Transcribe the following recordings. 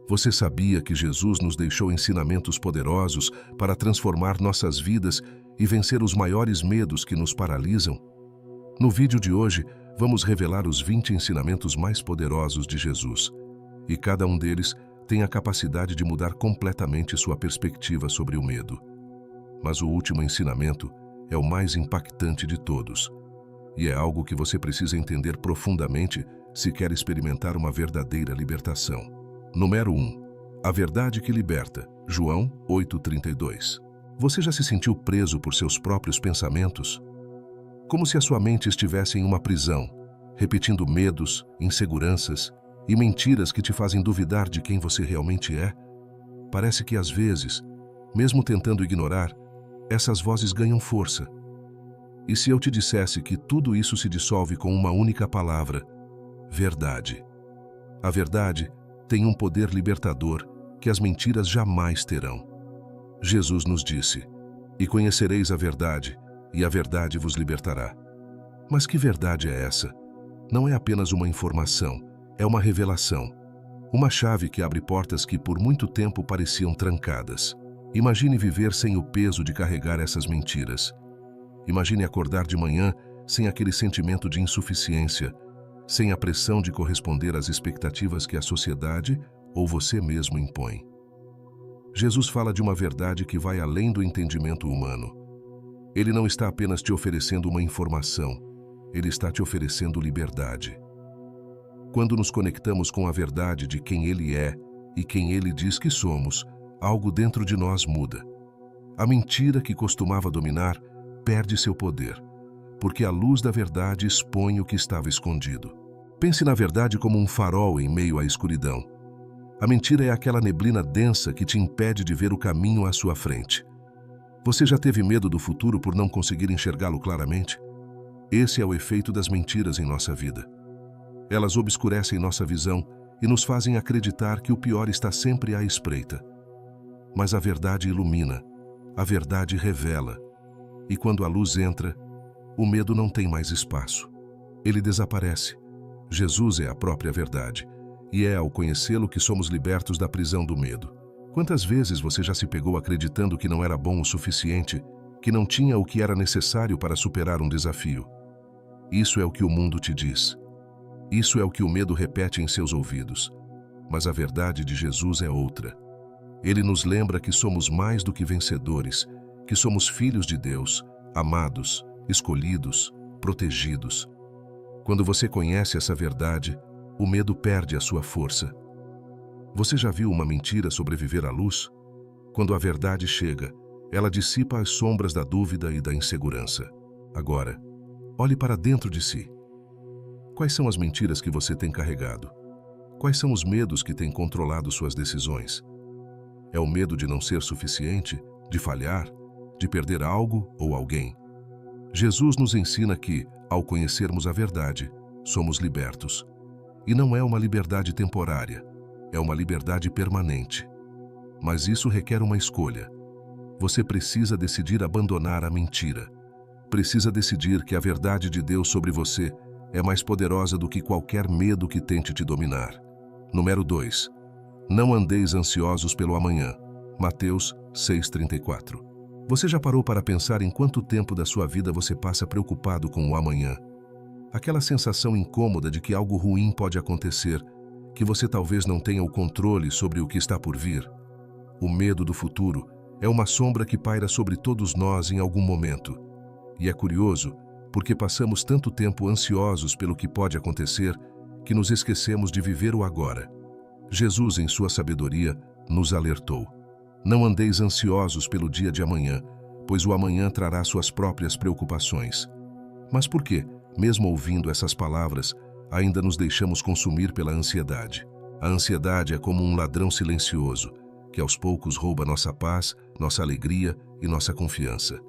Você sabia que Jesus nos deixou ensinamentos poderosos para transformar nossas vidas e vencer os maiores medos que nos paralisam? No vídeo de hoje, vamos revelar os 20 ensinamentos mais poderosos de Jesus. E cada um deles tem a capacidade de mudar completamente sua perspectiva sobre o medo. Mas o último ensinamento é o mais impactante de todos. E é algo que você precisa entender profundamente se quer experimentar uma verdadeira libertação. Número 1. A verdade que liberta. João 8:32. Você já se sentiu preso por seus próprios pensamentos? Como se a sua mente estivesse em uma prisão, repetindo medos, inseguranças e mentiras que te fazem duvidar de quem você realmente é? Parece que às vezes, mesmo tentando ignorar, essas vozes ganham força. E se eu te dissesse que tudo isso se dissolve com uma única palavra: verdade? A verdade tem um poder libertador que as mentiras jamais terão. Jesus nos disse: "E conhecereis a verdade, e a verdade vos libertará." Mas que verdade é essa? Não é apenas uma informação, é uma revelação. Uma chave que abre portas que por muito tempo pareciam trancadas. Imagine viver sem o peso de carregar essas mentiras. Imagine acordar de manhã sem aquele sentimento de insuficiência, sem a pressão de corresponder às expectativas que a sociedade ou você mesmo impõe. Jesus fala de uma verdade que vai além do entendimento humano. Ele não está apenas te oferecendo uma informação, ele está te oferecendo liberdade. Quando nos conectamos com a verdade de quem ele é e quem ele diz que somos, algo dentro de nós muda. A mentira que costumava dominar perde seu poder, porque a luz da verdade expõe o que estava escondido. Pense na verdade como um farol em meio à escuridão. A mentira é aquela neblina densa que te impede de ver o caminho à sua frente. Você já teve medo do futuro por não conseguir enxergá-lo claramente? Esse é o efeito das mentiras em nossa vida. Elas obscurecem nossa visão e nos fazem acreditar que o pior está sempre à espreita. Mas a verdade ilumina, a verdade revela. E quando a luz entra, o medo não tem mais espaço. Ele desaparece. Jesus é a própria verdade, e é ao conhecê-lo que somos libertos da prisão do medo. Quantas vezes você já se pegou acreditando que não era bom o suficiente, que não tinha o que era necessário para superar um desafio? Isso é o que o mundo te diz. Isso é o que o medo repete em seus ouvidos. Mas a verdade de Jesus é outra. Ele nos lembra que somos mais do que vencedores, que somos filhos de Deus, amados, escolhidos, protegidos. Quando você conhece essa verdade, o medo perde a sua força. Você já viu uma mentira sobreviver à luz? Quando a verdade chega, ela dissipa as sombras da dúvida e da insegurança. Agora, olhe para dentro de si. Quais são as mentiras que você tem carregado? Quais são os medos que têm controlado suas decisões? É o medo de não ser suficiente, de falhar, de perder algo ou alguém? Jesus nos ensina que, ao conhecermos a verdade, somos libertos. E não é uma liberdade temporária, é uma liberdade permanente. Mas isso requer uma escolha. Você precisa decidir abandonar a mentira. Precisa decidir que a verdade de Deus sobre você é mais poderosa do que qualquer medo que tente te dominar. Número 2. Não andeis ansiosos pelo amanhã. Mateus 6:34. Você já parou para pensar em quanto tempo da sua vida você passa preocupado com o amanhã? Aquela sensação incômoda de que algo ruim pode acontecer, que você talvez não tenha o controle sobre o que está por vir. O medo do futuro é uma sombra que paira sobre todos nós em algum momento. E é curioso, porque passamos tanto tempo ansiosos pelo que pode acontecer, que nos esquecemos de viver o agora. Jesus, em sua sabedoria, nos alertou: não andeis ansiosos pelo dia de amanhã, pois o amanhã trará suas próprias preocupações. Mas por que, mesmo ouvindo essas palavras, ainda nos deixamos consumir pela ansiedade? A ansiedade é como um ladrão silencioso, que aos poucos rouba nossa paz, nossa alegria e nossa confiança.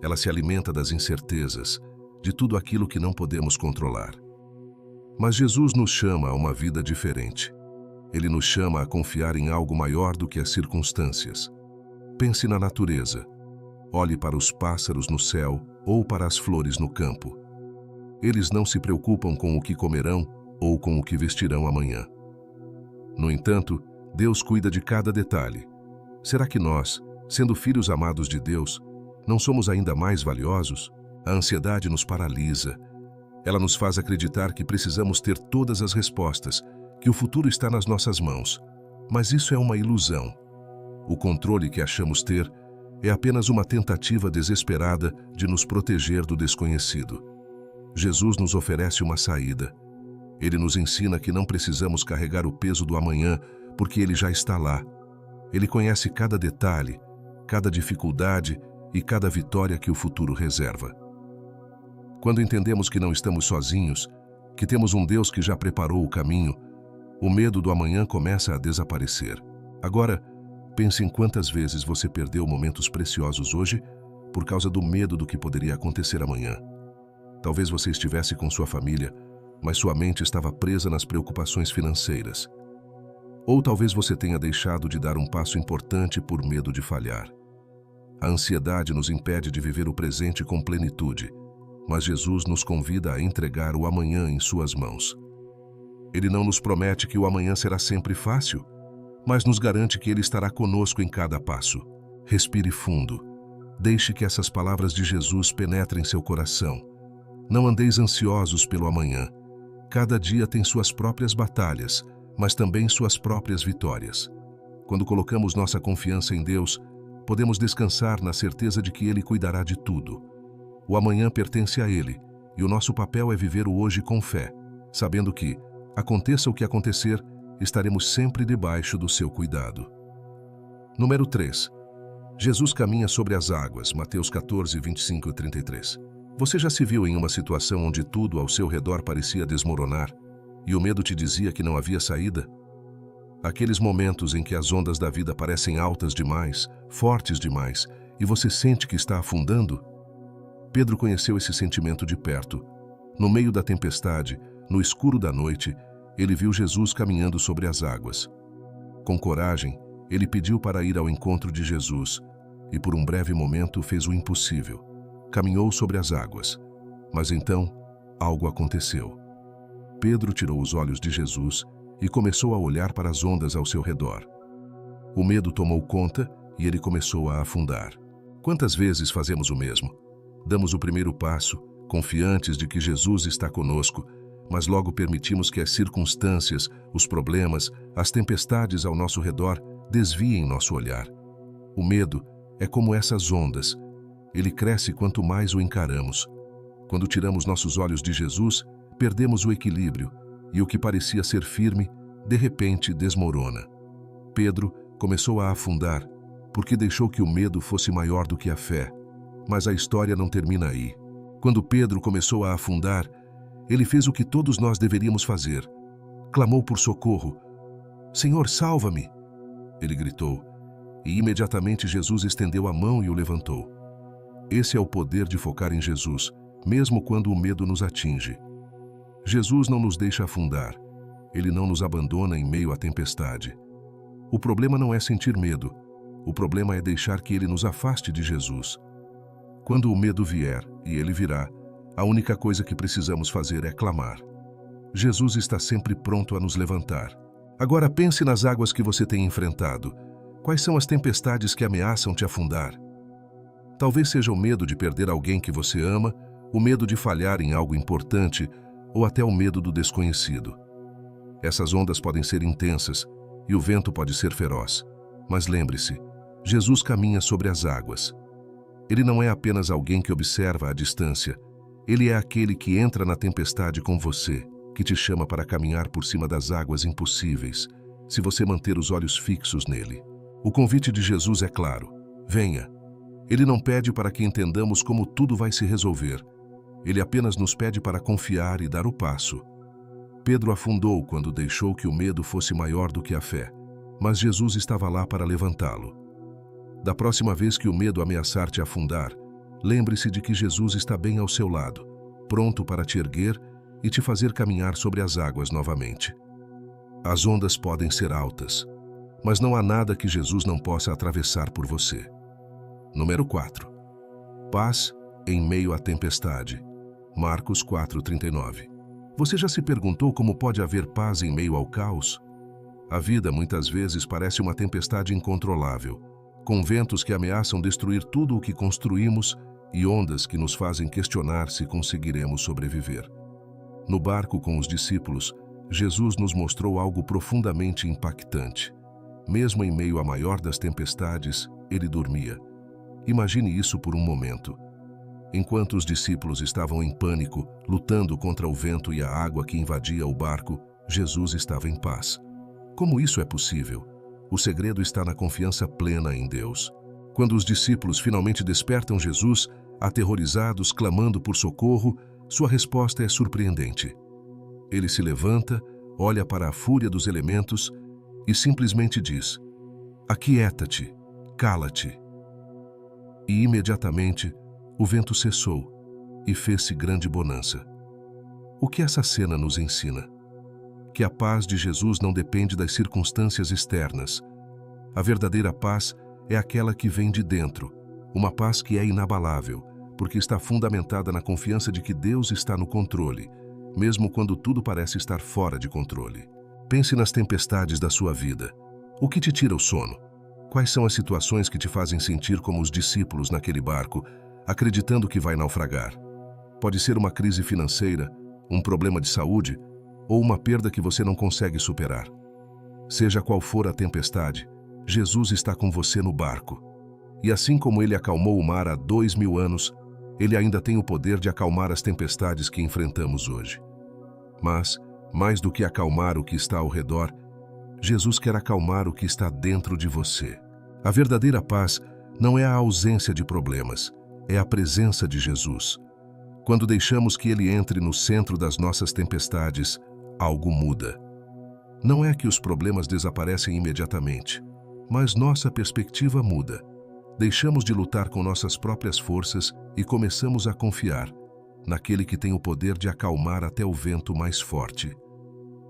Ela se alimenta das incertezas, de tudo aquilo que não podemos controlar. Mas Jesus nos chama a uma vida diferente. Ele nos chama a confiar em algo maior do que as circunstâncias. Pense na natureza. Olhe para os pássaros no céu ou para as flores no campo. Eles não se preocupam com o que comerão ou com o que vestirão amanhã. No entanto, Deus cuida de cada detalhe. Será que nós, sendo filhos amados de Deus, não somos ainda mais valiosos? A ansiedade nos paralisa. Ela nos faz acreditar que precisamos ter todas as respostas, que o futuro está nas nossas mãos. Mas isso é uma ilusão. O controle que achamos ter é apenas uma tentativa desesperada de nos proteger do desconhecido. Jesus nos oferece uma saída. Ele nos ensina que não precisamos carregar o peso do amanhã, porque ele já está lá. Ele conhece cada detalhe, cada dificuldade e cada vitória que o futuro reserva. Quando entendemos que não estamos sozinhos, que temos um Deus que já preparou o caminho, o medo do amanhã começa a desaparecer. Agora, pense em quantas vezes você perdeu momentos preciosos hoje por causa do medo do que poderia acontecer amanhã. Talvez você estivesse com sua família, mas sua mente estava presa nas preocupações financeiras. Ou talvez você tenha deixado de dar um passo importante por medo de falhar. A ansiedade nos impede de viver o presente com plenitude, mas Jesus nos convida a entregar o amanhã em suas mãos. Ele não nos promete que o amanhã será sempre fácil, mas nos garante que Ele estará conosco em cada passo. Respire fundo. Deixe que essas palavras de Jesus penetrem seu coração. Não andeis ansiosos pelo amanhã. Cada dia tem suas próprias batalhas, mas também suas próprias vitórias. Quando colocamos nossa confiança em Deus, podemos descansar na certeza de que Ele cuidará de tudo. O amanhã pertence a Ele, e o nosso papel é viver o hoje com fé, sabendo que, aconteça o que acontecer, estaremos sempre debaixo do seu cuidado. Número 3. Jesus caminha sobre as águas, Mateus 14, 25 e 33. Você já se viu em uma situação onde tudo ao seu redor parecia desmoronar e o medo te dizia que não havia saída? Aqueles momentos em que as ondas da vida parecem altas demais, fortes demais, e você sente que está afundando? Pedro conheceu esse sentimento de perto. No meio da tempestade, no escuro da noite, ele viu Jesus caminhando sobre as águas. Com coragem, ele pediu para ir ao encontro de Jesus e por um breve momento fez o impossível. Caminhou sobre as águas. Mas então, algo aconteceu. Pedro tirou os olhos de Jesus e começou a olhar para as ondas ao seu redor. O medo tomou conta e ele começou a afundar. Quantas vezes fazemos o mesmo? Damos o primeiro passo, confiantes de que Jesus está conosco, mas logo permitimos que as circunstâncias, os problemas, as tempestades ao nosso redor desviem nosso olhar. O medo é como essas ondas. Ele cresce quanto mais o encaramos. Quando tiramos nossos olhos de Jesus, perdemos o equilíbrio, e o que parecia ser firme, de repente desmorona. Pedro começou a afundar, porque deixou que o medo fosse maior do que a fé. Mas a história não termina aí. Quando Pedro começou a afundar, ele fez o que todos nós deveríamos fazer. Clamou por socorro. "Senhor, salva-me!" Ele gritou, e imediatamente Jesus estendeu a mão e o levantou. Esse é o poder de focar em Jesus, mesmo quando o medo nos atinge. Jesus não nos deixa afundar. Ele não nos abandona em meio à tempestade. O problema não é sentir medo. O problema é deixar que ele nos afaste de Jesus. Quando o medo vier, e ele virá, a única coisa que precisamos fazer é clamar. Jesus está sempre pronto a nos levantar. Agora pense nas águas que você tem enfrentado. Quais são as tempestades que ameaçam te afundar? Talvez seja o medo de perder alguém que você ama, o medo de falhar em algo importante, ou até o medo do desconhecido. Essas ondas podem ser intensas e o vento pode ser feroz. Mas lembre-se, Jesus caminha sobre as águas. Ele não é apenas alguém que observa à distância. Ele é aquele que entra na tempestade com você, que te chama para caminhar por cima das águas impossíveis, se você manter os olhos fixos nele. O convite de Jesus é claro: venha. Ele não pede para que entendamos como tudo vai se resolver. Ele apenas nos pede para confiar e dar o passo. Pedro afundou quando deixou que o medo fosse maior do que a fé, mas Jesus estava lá para levantá-lo. Da próxima vez que o medo ameaçar te afundar, lembre-se de que Jesus está bem ao seu lado, pronto para te erguer e te fazer caminhar sobre as águas novamente. As ondas podem ser altas, mas não há nada que Jesus não possa atravessar por você. Número 4. Paz em meio à tempestade. Marcos 4:39. Você já se perguntou como pode haver paz em meio ao caos? A vida muitas vezes parece uma tempestade incontrolável, com ventos que ameaçam destruir tudo o que construímos e ondas que nos fazem questionar se conseguiremos sobreviver. No barco com os discípulos, Jesus nos mostrou algo profundamente impactante. Mesmo em meio à maior das tempestades, ele dormia. Imagine isso por um momento. Enquanto os discípulos estavam em pânico, lutando contra o vento e a água que invadia o barco, Jesus estava em paz. Como isso é possível? O segredo está na confiança plena em Deus. Quando os discípulos finalmente despertam Jesus, aterrorizados, clamando por socorro, sua resposta é surpreendente. Ele se levanta, olha para a fúria dos elementos e simplesmente diz: "Aquieta-te, cala-te." E imediatamente o vento cessou e fez-se grande bonança. O que essa cena nos ensina? Que a paz de Jesus não depende das circunstâncias externas. A verdadeira paz é aquela que vem de dentro, uma paz que é inabalável, porque está fundamentada na confiança de que Deus está no controle, mesmo quando tudo parece estar fora de controle. Pense nas tempestades da sua vida. O que te tira o sono? Quais são as situações que te fazem sentir como os discípulos naquele barco, acreditando que vai naufragar? Pode ser uma crise financeira, um problema de saúde, ou uma perda que você não consegue superar. Seja qual for a tempestade, Jesus está com você no barco. E assim como ele acalmou o mar há 2000 anos, ele ainda tem o poder de acalmar as tempestades que enfrentamos hoje. Mas, mais do que acalmar o que está ao redor, Jesus quer acalmar o que está dentro de você. A verdadeira paz não é a ausência de problemas, é a presença de Jesus. Quando deixamos que ele entre no centro das nossas tempestades, algo muda. Não é que os problemas desaparecem imediatamente, mas nossa perspectiva muda. Deixamos de lutar com nossas próprias forças e começamos a confiar naquele que tem o poder de acalmar até o vento mais forte.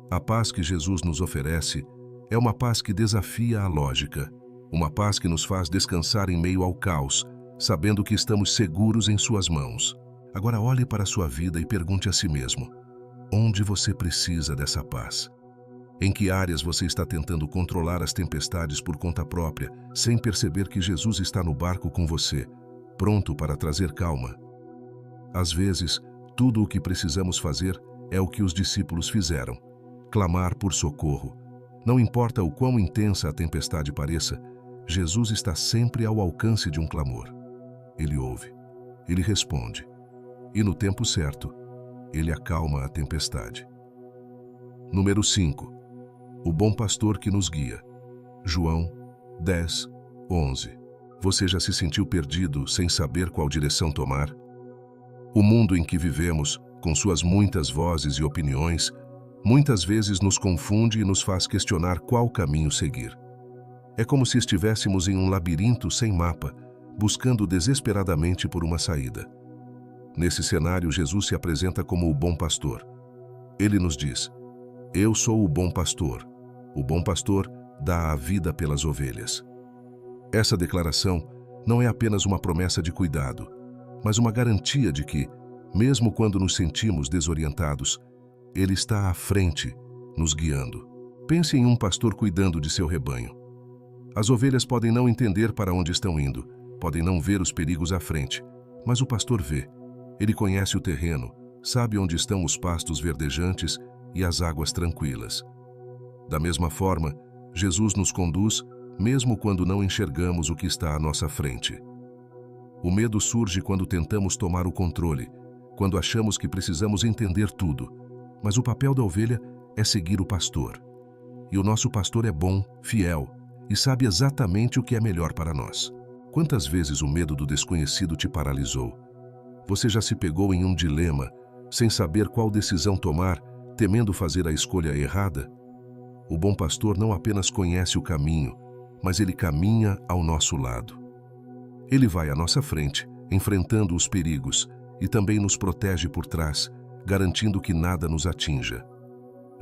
A paz que Jesus nos oferece é uma paz que desafia a lógica, uma paz que nos faz descansar em meio ao caos, sabendo que estamos seguros em suas mãos. Agora olhe para a sua vida e pergunte a si mesmo: onde você precisa dessa paz? Em que áreas você está tentando controlar as tempestades por conta própria, sem perceber que Jesus está no barco com você, pronto para trazer calma? Às vezes, tudo o que precisamos fazer é o que os discípulos fizeram: clamar por socorro. Não importa o quão intensa a tempestade pareça, Jesus está sempre ao alcance de um clamor. Ele ouve, ele responde, e no tempo certo, ele acalma a tempestade. Número 5. O bom pastor que nos guia. João 10:11. Você já se sentiu perdido sem saber qual direção tomar? O mundo em que vivemos, com suas muitas vozes e opiniões, muitas vezes nos confunde e nos faz questionar qual caminho seguir. É como se estivéssemos em um labirinto sem mapa, buscando desesperadamente por uma saída. Nesse cenário, Jesus se apresenta como o bom pastor. Ele nos diz: "Eu sou o bom pastor. O bom pastor dá a vida pelas ovelhas." Essa declaração não é apenas uma promessa de cuidado, mas uma garantia de que, mesmo quando nos sentimos desorientados, ele está à frente, nos guiando. Pense em um pastor cuidando de seu rebanho. As ovelhas podem não entender para onde estão indo, podem não ver os perigos à frente, mas o pastor vê. Ele conhece o terreno, sabe onde estão os pastos verdejantes e as águas tranquilas. Da mesma forma, Jesus nos conduz, mesmo quando não enxergamos o que está à nossa frente. O medo surge quando tentamos tomar o controle, quando achamos que precisamos entender tudo, mas o papel da ovelha é seguir o pastor. E o nosso pastor é bom, fiel e sabe exatamente o que é melhor para nós. Quantas vezes o medo do desconhecido te paralisou? Você já se pegou em um dilema, sem saber qual decisão tomar, temendo fazer a escolha errada? O bom pastor não apenas conhece o caminho, mas ele caminha ao nosso lado. Ele vai à nossa frente, enfrentando os perigos, e também nos protege por trás, garantindo que nada nos atinja.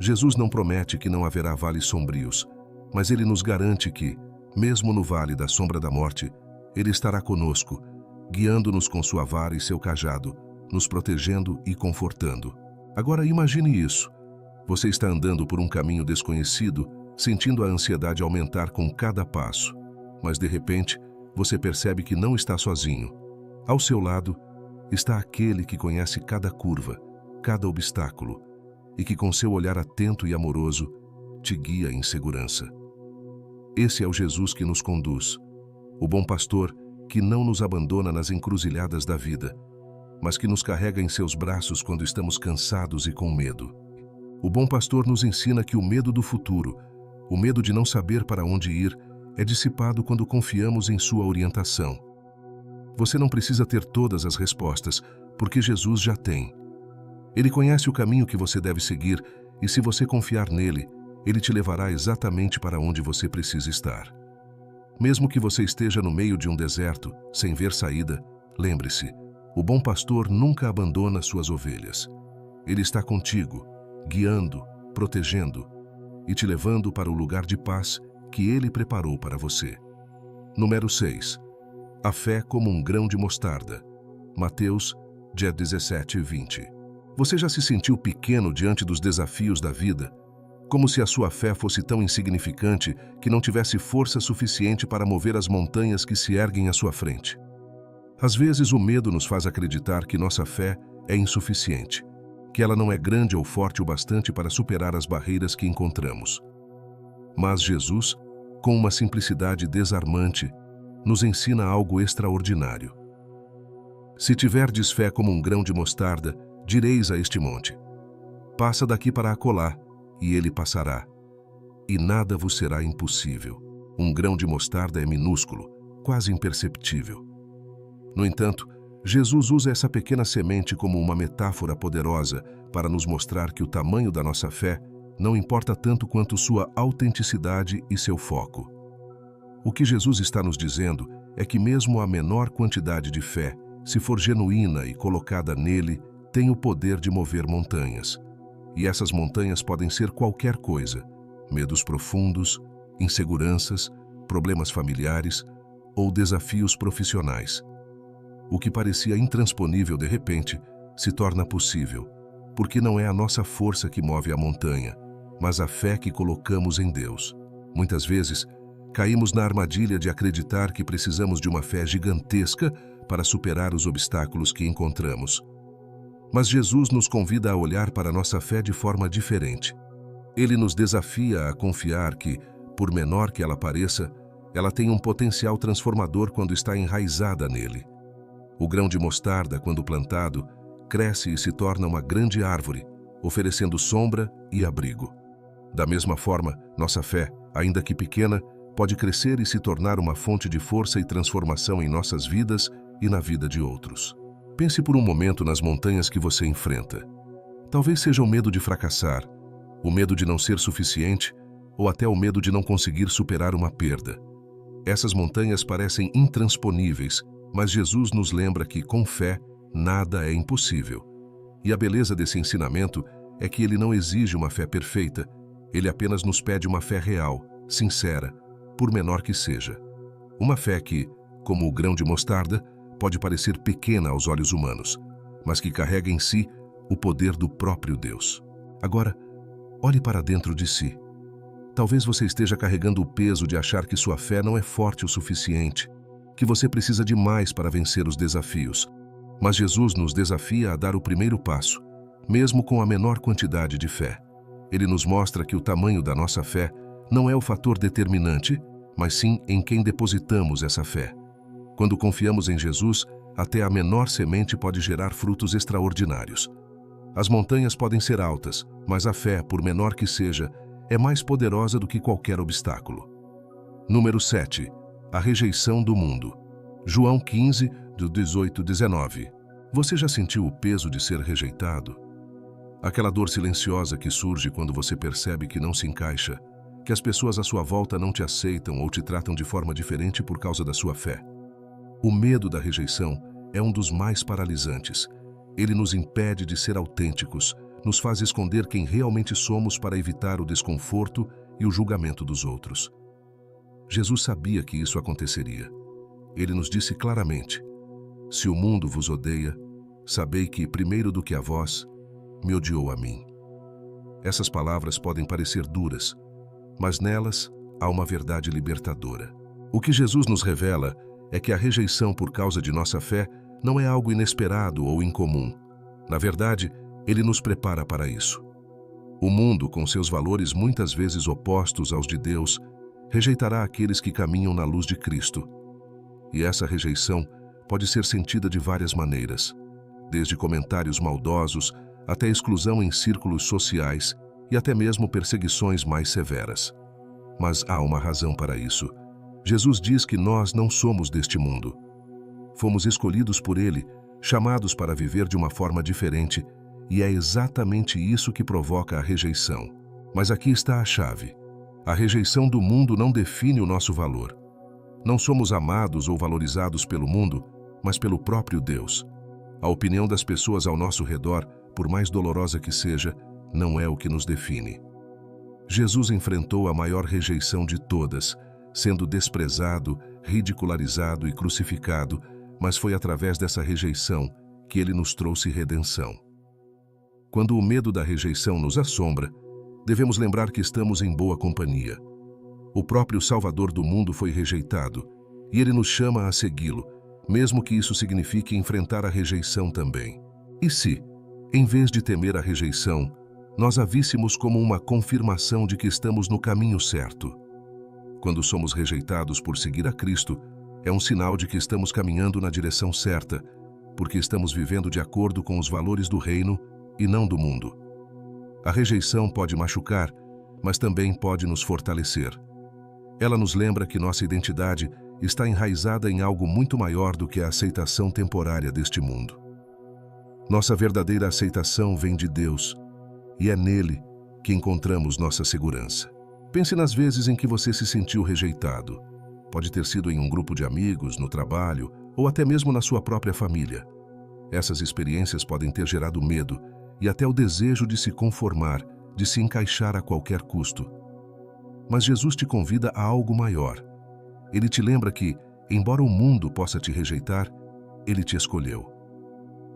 Jesus não promete que não haverá vales sombrios, mas ele nos garante que, mesmo no vale da sombra da morte, ele estará conosco, guiando-nos com sua vara e seu cajado, nos protegendo e confortando. Agora imagine isso. Você está andando por um caminho desconhecido, sentindo a ansiedade aumentar com cada passo, mas de repente você percebe que não está sozinho. Ao seu lado está aquele que conhece cada curva, cada obstáculo, e que com seu olhar atento e amoroso te guia em segurança. Esse é o Jesus que nos conduz, o bom pastor que não nos abandona nas encruzilhadas da vida, mas que nos carrega em seus braços quando estamos cansados e com medo. O bom pastor nos ensina que o medo do futuro, o medo de não saber para onde ir, é dissipado quando confiamos em sua orientação. Você não precisa ter todas as respostas, porque Jesus já tem. Ele conhece o caminho que você deve seguir e, se você confiar nele, ele te levará exatamente para onde você precisa estar. Mesmo que você esteja no meio de um deserto, sem ver saída, lembre-se, o bom pastor nunca abandona suas ovelhas. Ele está contigo, guiando, protegendo e te levando para o lugar de paz que ele preparou para você. Número 6. A fé como um grão de mostarda. Mateus 17:20. Você já se sentiu pequeno diante dos desafios da vida? Como se a sua fé fosse tão insignificante que não tivesse força suficiente para mover as montanhas que se erguem à sua frente. Às vezes o medo nos faz acreditar que nossa fé é insuficiente, que ela não é grande ou forte o bastante para superar as barreiras que encontramos. Mas Jesus, com uma simplicidade desarmante, nos ensina algo extraordinário. Se tiverdes fé como um grão de mostarda, direis a este monte: passa daqui para acolá, e ele passará. E nada vos será impossível. Um grão de mostarda é minúsculo, quase imperceptível. No entanto, Jesus usa essa pequena semente como uma metáfora poderosa para nos mostrar que o tamanho da nossa fé não importa tanto quanto sua autenticidade e seu foco. O que Jesus está nos dizendo é que mesmo a menor quantidade de fé, se for genuína e colocada nele, tem o poder de mover montanhas. E essas montanhas podem ser qualquer coisa: medos profundos, inseguranças, problemas familiares ou desafios profissionais. O que parecia intransponível de repente se torna possível, porque não é a nossa força que move a montanha, mas a fé que colocamos em Deus. Muitas vezes, caímos na armadilha de acreditar que precisamos de uma fé gigantesca para superar os obstáculos que encontramos. Mas Jesus nos convida a olhar para a nossa fé de forma diferente. Ele nos desafia a confiar que, por menor que ela pareça, ela tem um potencial transformador quando está enraizada nele. O grão de mostarda, quando plantado, cresce e se torna uma grande árvore, oferecendo sombra e abrigo. Da mesma forma, nossa fé, ainda que pequena, pode crescer e se tornar uma fonte de força e transformação em nossas vidas e na vida de outros. Pense por um momento nas montanhas que você enfrenta. Talvez seja o medo de fracassar, o medo de não ser suficiente ou até o medo de não conseguir superar uma perda. Essas montanhas parecem intransponíveis, mas Jesus nos lembra que, com fé, nada é impossível. E a beleza desse ensinamento é que ele não exige uma fé perfeita, ele apenas nos pede uma fé real, sincera, por menor que seja. Uma fé que, como o grão de mostarda, pode parecer pequena aos olhos humanos, mas que carrega em si o poder do próprio Deus. Agora, olhe para dentro de si. Talvez você esteja carregando o peso de achar que sua fé não é forte o suficiente, que você precisa de mais para vencer os desafios. Mas Jesus nos desafia a dar o primeiro passo, mesmo com a menor quantidade de fé. Ele nos mostra que o tamanho da nossa fé não é o fator determinante, mas sim em quem depositamos essa fé. Quando confiamos em Jesus, até a menor semente pode gerar frutos extraordinários. As montanhas podem ser altas, mas a fé, por menor que seja, é mais poderosa do que qualquer obstáculo. Número 7. A rejeição do mundo. João 15, do 18-19. Você já sentiu o peso de ser rejeitado? Aquela dor silenciosa que surge quando você percebe que não se encaixa, que as pessoas à sua volta não te aceitam ou te tratam de forma diferente por causa da sua fé. O medo da rejeição é um dos mais paralisantes. Ele nos impede de ser autênticos, nos faz esconder quem realmente somos para evitar o desconforto e o julgamento dos outros. Jesus sabia que isso aconteceria. Ele nos disse claramente: se o mundo vos odeia, sabei que, primeiro do que a vós, me odiou a mim. Essas palavras podem parecer duras, mas nelas há uma verdade libertadora. O que Jesus nos revela é que a rejeição por causa de nossa fé não é algo inesperado ou incomum. Na verdade, ele nos prepara para isso. O mundo, com seus valores muitas vezes opostos aos de Deus, rejeitará aqueles que caminham na luz de Cristo. E essa rejeição pode ser sentida de várias maneiras, desde comentários maldosos até exclusão em círculos sociais e até mesmo perseguições mais severas. Mas há uma razão para isso. Jesus diz que nós não somos deste mundo. Fomos escolhidos por Ele, chamados para viver de uma forma diferente, e é exatamente isso que provoca a rejeição. Mas aqui está a chave. A rejeição do mundo não define o nosso valor. Não somos amados ou valorizados pelo mundo, mas pelo próprio Deus. A opinião das pessoas ao nosso redor, por mais dolorosa que seja, não é o que nos define. Jesus enfrentou a maior rejeição de todas, sendo desprezado, ridicularizado e crucificado, mas foi através dessa rejeição que ele nos trouxe redenção. Quando o medo da rejeição nos assombra, devemos lembrar que estamos em boa companhia. O próprio Salvador do mundo foi rejeitado, e ele nos chama a segui-lo, mesmo que isso signifique enfrentar a rejeição também. E se, em vez de temer a rejeição, nós a víssemos como uma confirmação de que estamos no caminho certo? Quando somos rejeitados por seguir a Cristo, é um sinal de que estamos caminhando na direção certa, porque estamos vivendo de acordo com os valores do reino e não do mundo. A rejeição pode machucar, mas também pode nos fortalecer. Ela nos lembra que nossa identidade está enraizada em algo muito maior do que a aceitação temporária deste mundo. Nossa verdadeira aceitação vem de Deus, e é nele que encontramos nossa segurança. Pense nas vezes em que você se sentiu rejeitado. Pode ter sido em um grupo de amigos, no trabalho, ou até mesmo na sua própria família. Essas experiências podem ter gerado medo e até o desejo de se conformar, de se encaixar a qualquer custo. Mas Jesus te convida a algo maior. Ele te lembra que, embora o mundo possa te rejeitar, ele te escolheu.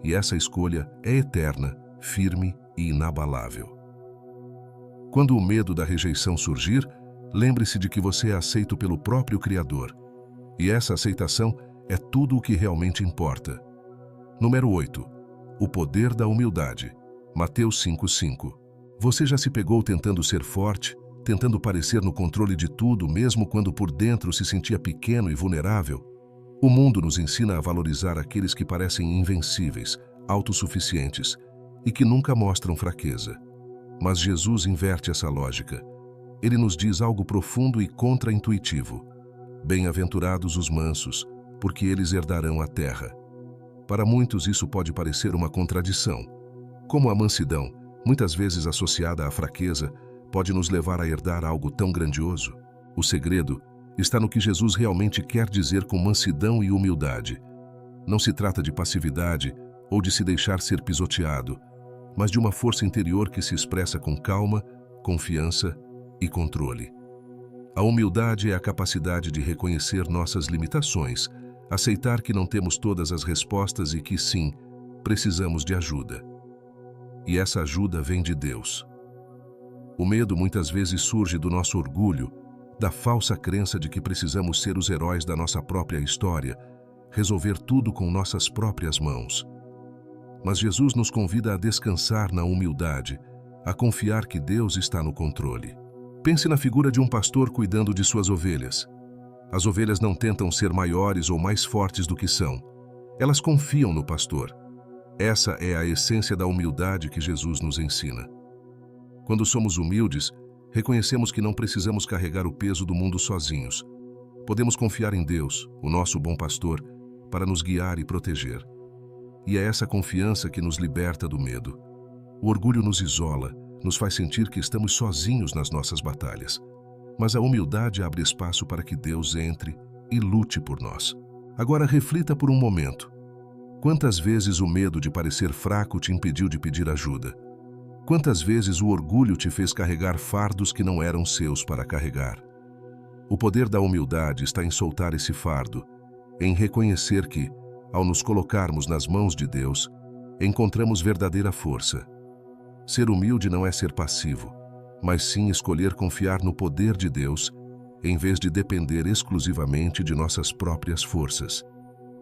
E essa escolha é eterna, firme e inabalável. Quando o medo da rejeição surgir, lembre-se de que você é aceito pelo próprio Criador. E essa aceitação é tudo o que realmente importa. Número 8. O poder da humildade. Mateus 5:5. Você já se pegou tentando ser forte, tentando parecer no controle de tudo, mesmo quando por dentro se sentia pequeno e vulnerável? O mundo nos ensina a valorizar aqueles que parecem invencíveis, autossuficientes e que nunca mostram fraqueza. Mas Jesus inverte essa lógica. Ele nos diz algo profundo e contra-intuitivo. Bem-aventurados os mansos, porque eles herdarão a terra. Para muitos isso pode parecer uma contradição. Como a mansidão, muitas vezes associada à fraqueza, pode nos levar a herdar algo tão grandioso? O segredo está no que Jesus realmente quer dizer com mansidão e humildade. Não se trata de passividade ou de se deixar ser pisoteado, mas de uma força interior que se expressa com calma, confiança e controle. A humildade é a capacidade de reconhecer nossas limitações, aceitar que não temos todas as respostas e que, sim, precisamos de ajuda. E essa ajuda vem de Deus. O medo muitas vezes surge do nosso orgulho, da falsa crença de que precisamos ser os heróis da nossa própria história, resolver tudo com nossas próprias mãos. Mas Jesus nos convida a descansar na humildade, a confiar que Deus está no controle. Pense na figura de um pastor cuidando de suas ovelhas. As ovelhas não tentam ser maiores ou mais fortes do que são. Elas confiam no pastor. Essa é a essência da humildade que Jesus nos ensina. Quando somos humildes, reconhecemos que não precisamos carregar o peso do mundo sozinhos. Podemos confiar em Deus, o nosso bom pastor, para nos guiar e proteger. E é essa confiança que nos liberta do medo. O orgulho nos isola, nos faz sentir que estamos sozinhos nas nossas batalhas. Mas a humildade abre espaço para que Deus entre e lute por nós. Agora reflita por um momento. Quantas vezes o medo de parecer fraco te impediu de pedir ajuda? Quantas vezes o orgulho te fez carregar fardos que não eram seus para carregar? O poder da humildade está em soltar esse fardo, em reconhecer que, ao nos colocarmos nas mãos de Deus, encontramos verdadeira força. Ser humilde não é ser passivo, mas sim escolher confiar no poder de Deus, em vez de depender exclusivamente de nossas próprias forças.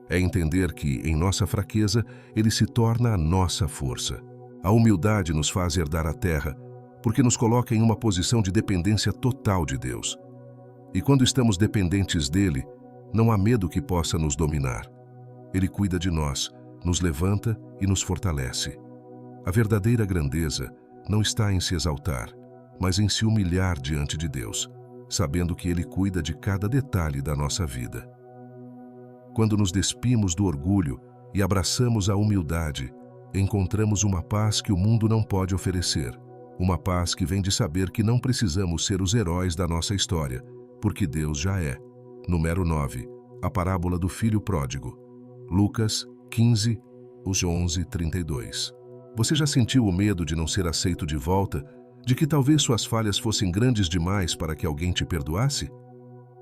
É entender que, em nossa fraqueza, Ele se torna a nossa força. A humildade nos faz herdar a terra, porque nos coloca em uma posição de dependência total de Deus. E quando estamos dependentes dEle, não há medo que possa nos dominar. Ele cuida de nós, nos levanta e nos fortalece. A verdadeira grandeza não está em se exaltar, mas em se humilhar diante de Deus, sabendo que Ele cuida de cada detalhe da nossa vida. Quando nos despimos do orgulho e abraçamos a humildade, encontramos uma paz que o mundo não pode oferecer. Uma paz que vem de saber que não precisamos ser os heróis da nossa história, porque Deus já é. Número 9. A parábola do filho pródigo. Lucas 15, 11:32. Você já sentiu o medo de não ser aceito de volta? De que talvez suas falhas fossem grandes demais para que alguém te perdoasse?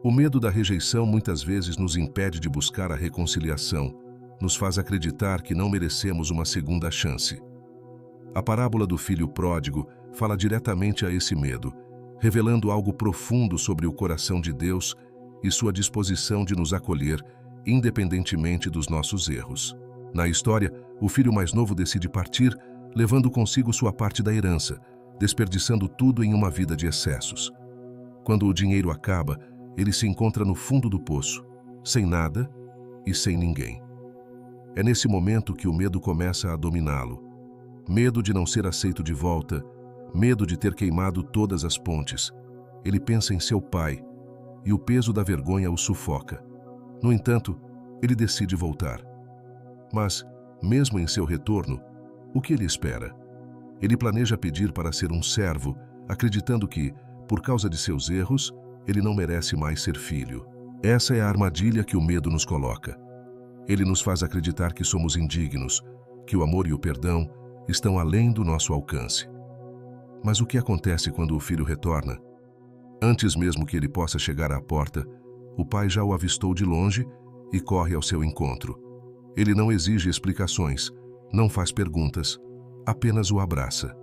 O medo da rejeição muitas vezes nos impede de buscar a reconciliação, nos faz acreditar que não merecemos uma segunda chance. A parábola do filho pródigo fala diretamente a esse medo, revelando algo profundo sobre o coração de Deus e sua disposição de nos acolher, independentemente dos nossos erros. Na história, o filho mais novo decide partir, levando consigo sua parte da herança, desperdiçando tudo em uma vida de excessos. Quando o dinheiro acaba, ele se encontra no fundo do poço, sem nada e sem ninguém. É nesse momento que o medo começa a dominá-lo. Medo de não ser aceito de volta, medo de ter queimado todas as pontes. Ele pensa em seu pai, e o peso da vergonha o sufoca. No entanto, ele decide voltar. Mas, mesmo em seu retorno, o que ele espera? Ele planeja pedir para ser um servo, acreditando que, por causa de seus erros, ele não merece mais ser filho. Essa é a armadilha que o medo nos coloca. Ele nos faz acreditar que somos indignos, que o amor e o perdão estão além do nosso alcance. Mas o que acontece quando o filho retorna? Antes mesmo que ele possa chegar à porta, o pai já o avistou de longe e corre ao seu encontro. Ele não exige explicações, não faz perguntas, apenas o abraça.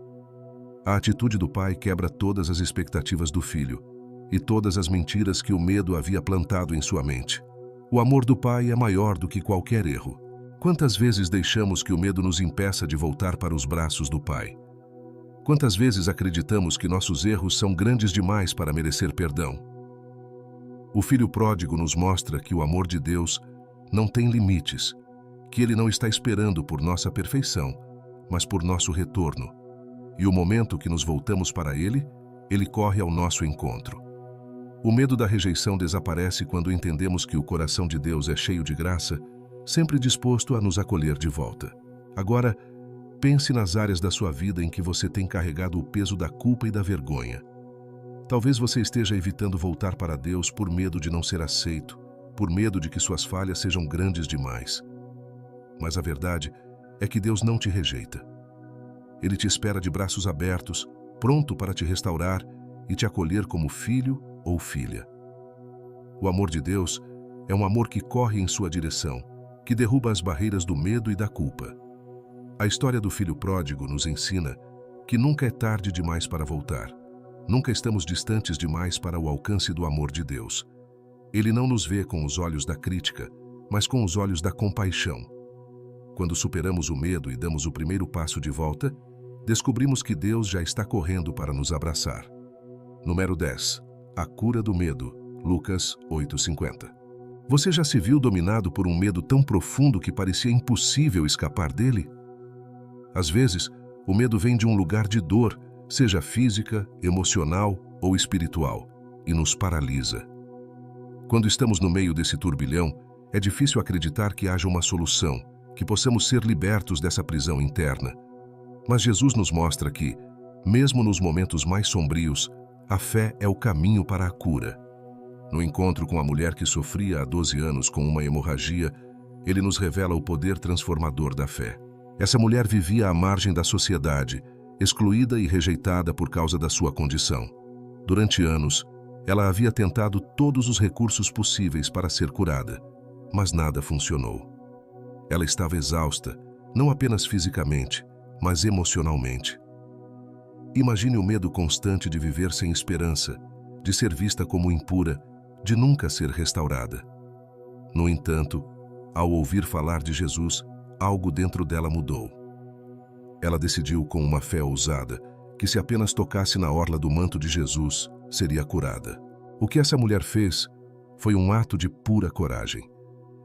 A atitude do pai quebra todas as expectativas do filho e todas as mentiras que o medo havia plantado em sua mente. O amor do pai é maior do que qualquer erro. Quantas vezes deixamos que o medo nos impeça de voltar para os braços do pai? Quantas vezes acreditamos que nossos erros são grandes demais para merecer perdão? O filho pródigo nos mostra que o amor de Deus não tem limites, que Ele não está esperando por nossa perfeição, mas por nosso retorno. E o momento que nos voltamos para Ele, Ele corre ao nosso encontro. O medo da rejeição desaparece quando entendemos que o coração de Deus é cheio de graça, sempre disposto a nos acolher de volta. Agora, pense nas áreas da sua vida em que você tem carregado o peso da culpa e da vergonha. Talvez você esteja evitando voltar para Deus por medo de não ser aceito, por medo de que suas falhas sejam grandes demais. Mas a verdade é que Deus não te rejeita. Ele te espera de braços abertos, pronto para te restaurar e te acolher como filho ou filha. O amor de Deus é um amor que corre em sua direção, que derruba as barreiras do medo e da culpa. A história do filho pródigo nos ensina que nunca é tarde demais para voltar. Nunca estamos distantes demais para o alcance do amor de Deus. Ele não nos vê com os olhos da crítica, mas com os olhos da compaixão. Quando superamos o medo e damos o primeiro passo de volta, descobrimos que Deus já está correndo para nos abraçar. Número 10. A cura do medo. Lucas 8:50. Você já se viu dominado por um medo tão profundo que parecia impossível escapar dele? Às vezes, o medo vem de um lugar de dor, seja física, emocional ou espiritual, e nos paralisa. Quando estamos no meio desse turbilhão, é difícil acreditar que haja uma solução, que possamos ser libertos dessa prisão interna. Mas Jesus nos mostra que, mesmo nos momentos mais sombrios, a fé é o caminho para a cura. No encontro com a mulher que sofria há 12 anos com uma hemorragia, ele nos revela o poder transformador da fé. Essa mulher vivia à margem da sociedade, excluída e rejeitada por causa da sua condição. Durante anos, ela havia tentado todos os recursos possíveis para ser curada, mas nada funcionou. Ela estava exausta, não apenas fisicamente, mas emocionalmente. Imagine o medo constante de viver sem esperança, de ser vista como impura, de nunca ser restaurada. No entanto, ao ouvir falar de Jesus, algo dentro dela mudou. Ela decidiu com uma fé ousada que se apenas tocasse na orla do manto de Jesus, seria curada. O que essa mulher fez foi um ato de pura coragem.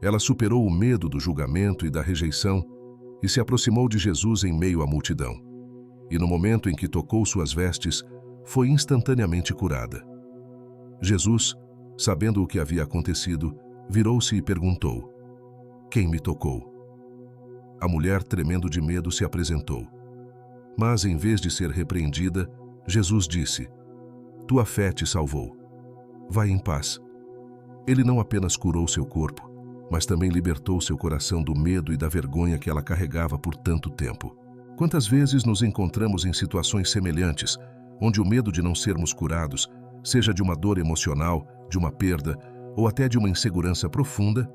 Ela superou o medo do julgamento e da rejeição e se aproximou de Jesus em meio à multidão. E no momento em que tocou suas vestes, foi instantaneamente curada. Jesus, sabendo o que havia acontecido, virou-se e perguntou: "Quem me tocou?" A mulher, tremendo de medo, se apresentou. Mas, em vez de ser repreendida, Jesus disse: "Tua fé te salvou. Vai em paz." Ele não apenas curou seu corpo, mas também libertou seu coração do medo e da vergonha que ela carregava por tanto tempo. Quantas vezes nos encontramos em situações semelhantes, onde o medo de não sermos curados, seja de uma dor emocional, de uma perda ou até de uma insegurança profunda,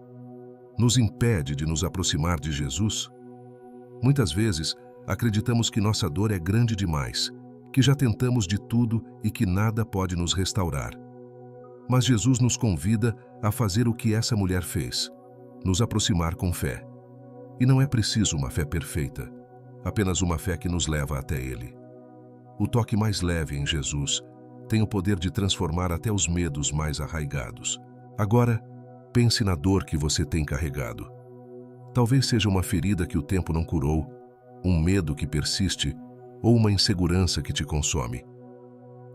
nos impede de nos aproximar de Jesus? Muitas vezes, acreditamos que nossa dor é grande demais, que já tentamos de tudo e que nada pode nos restaurar. Mas Jesus nos convida a fazer o que essa mulher fez: nos aproximar com fé. E não é preciso uma fé perfeita, apenas uma fé que nos leva até Ele. O toque mais leve em Jesus tem o poder de transformar até os medos mais arraigados. Agora, pense na dor que você tem carregado. Talvez seja uma ferida que o tempo não curou, um medo que persiste ou uma insegurança que te consome.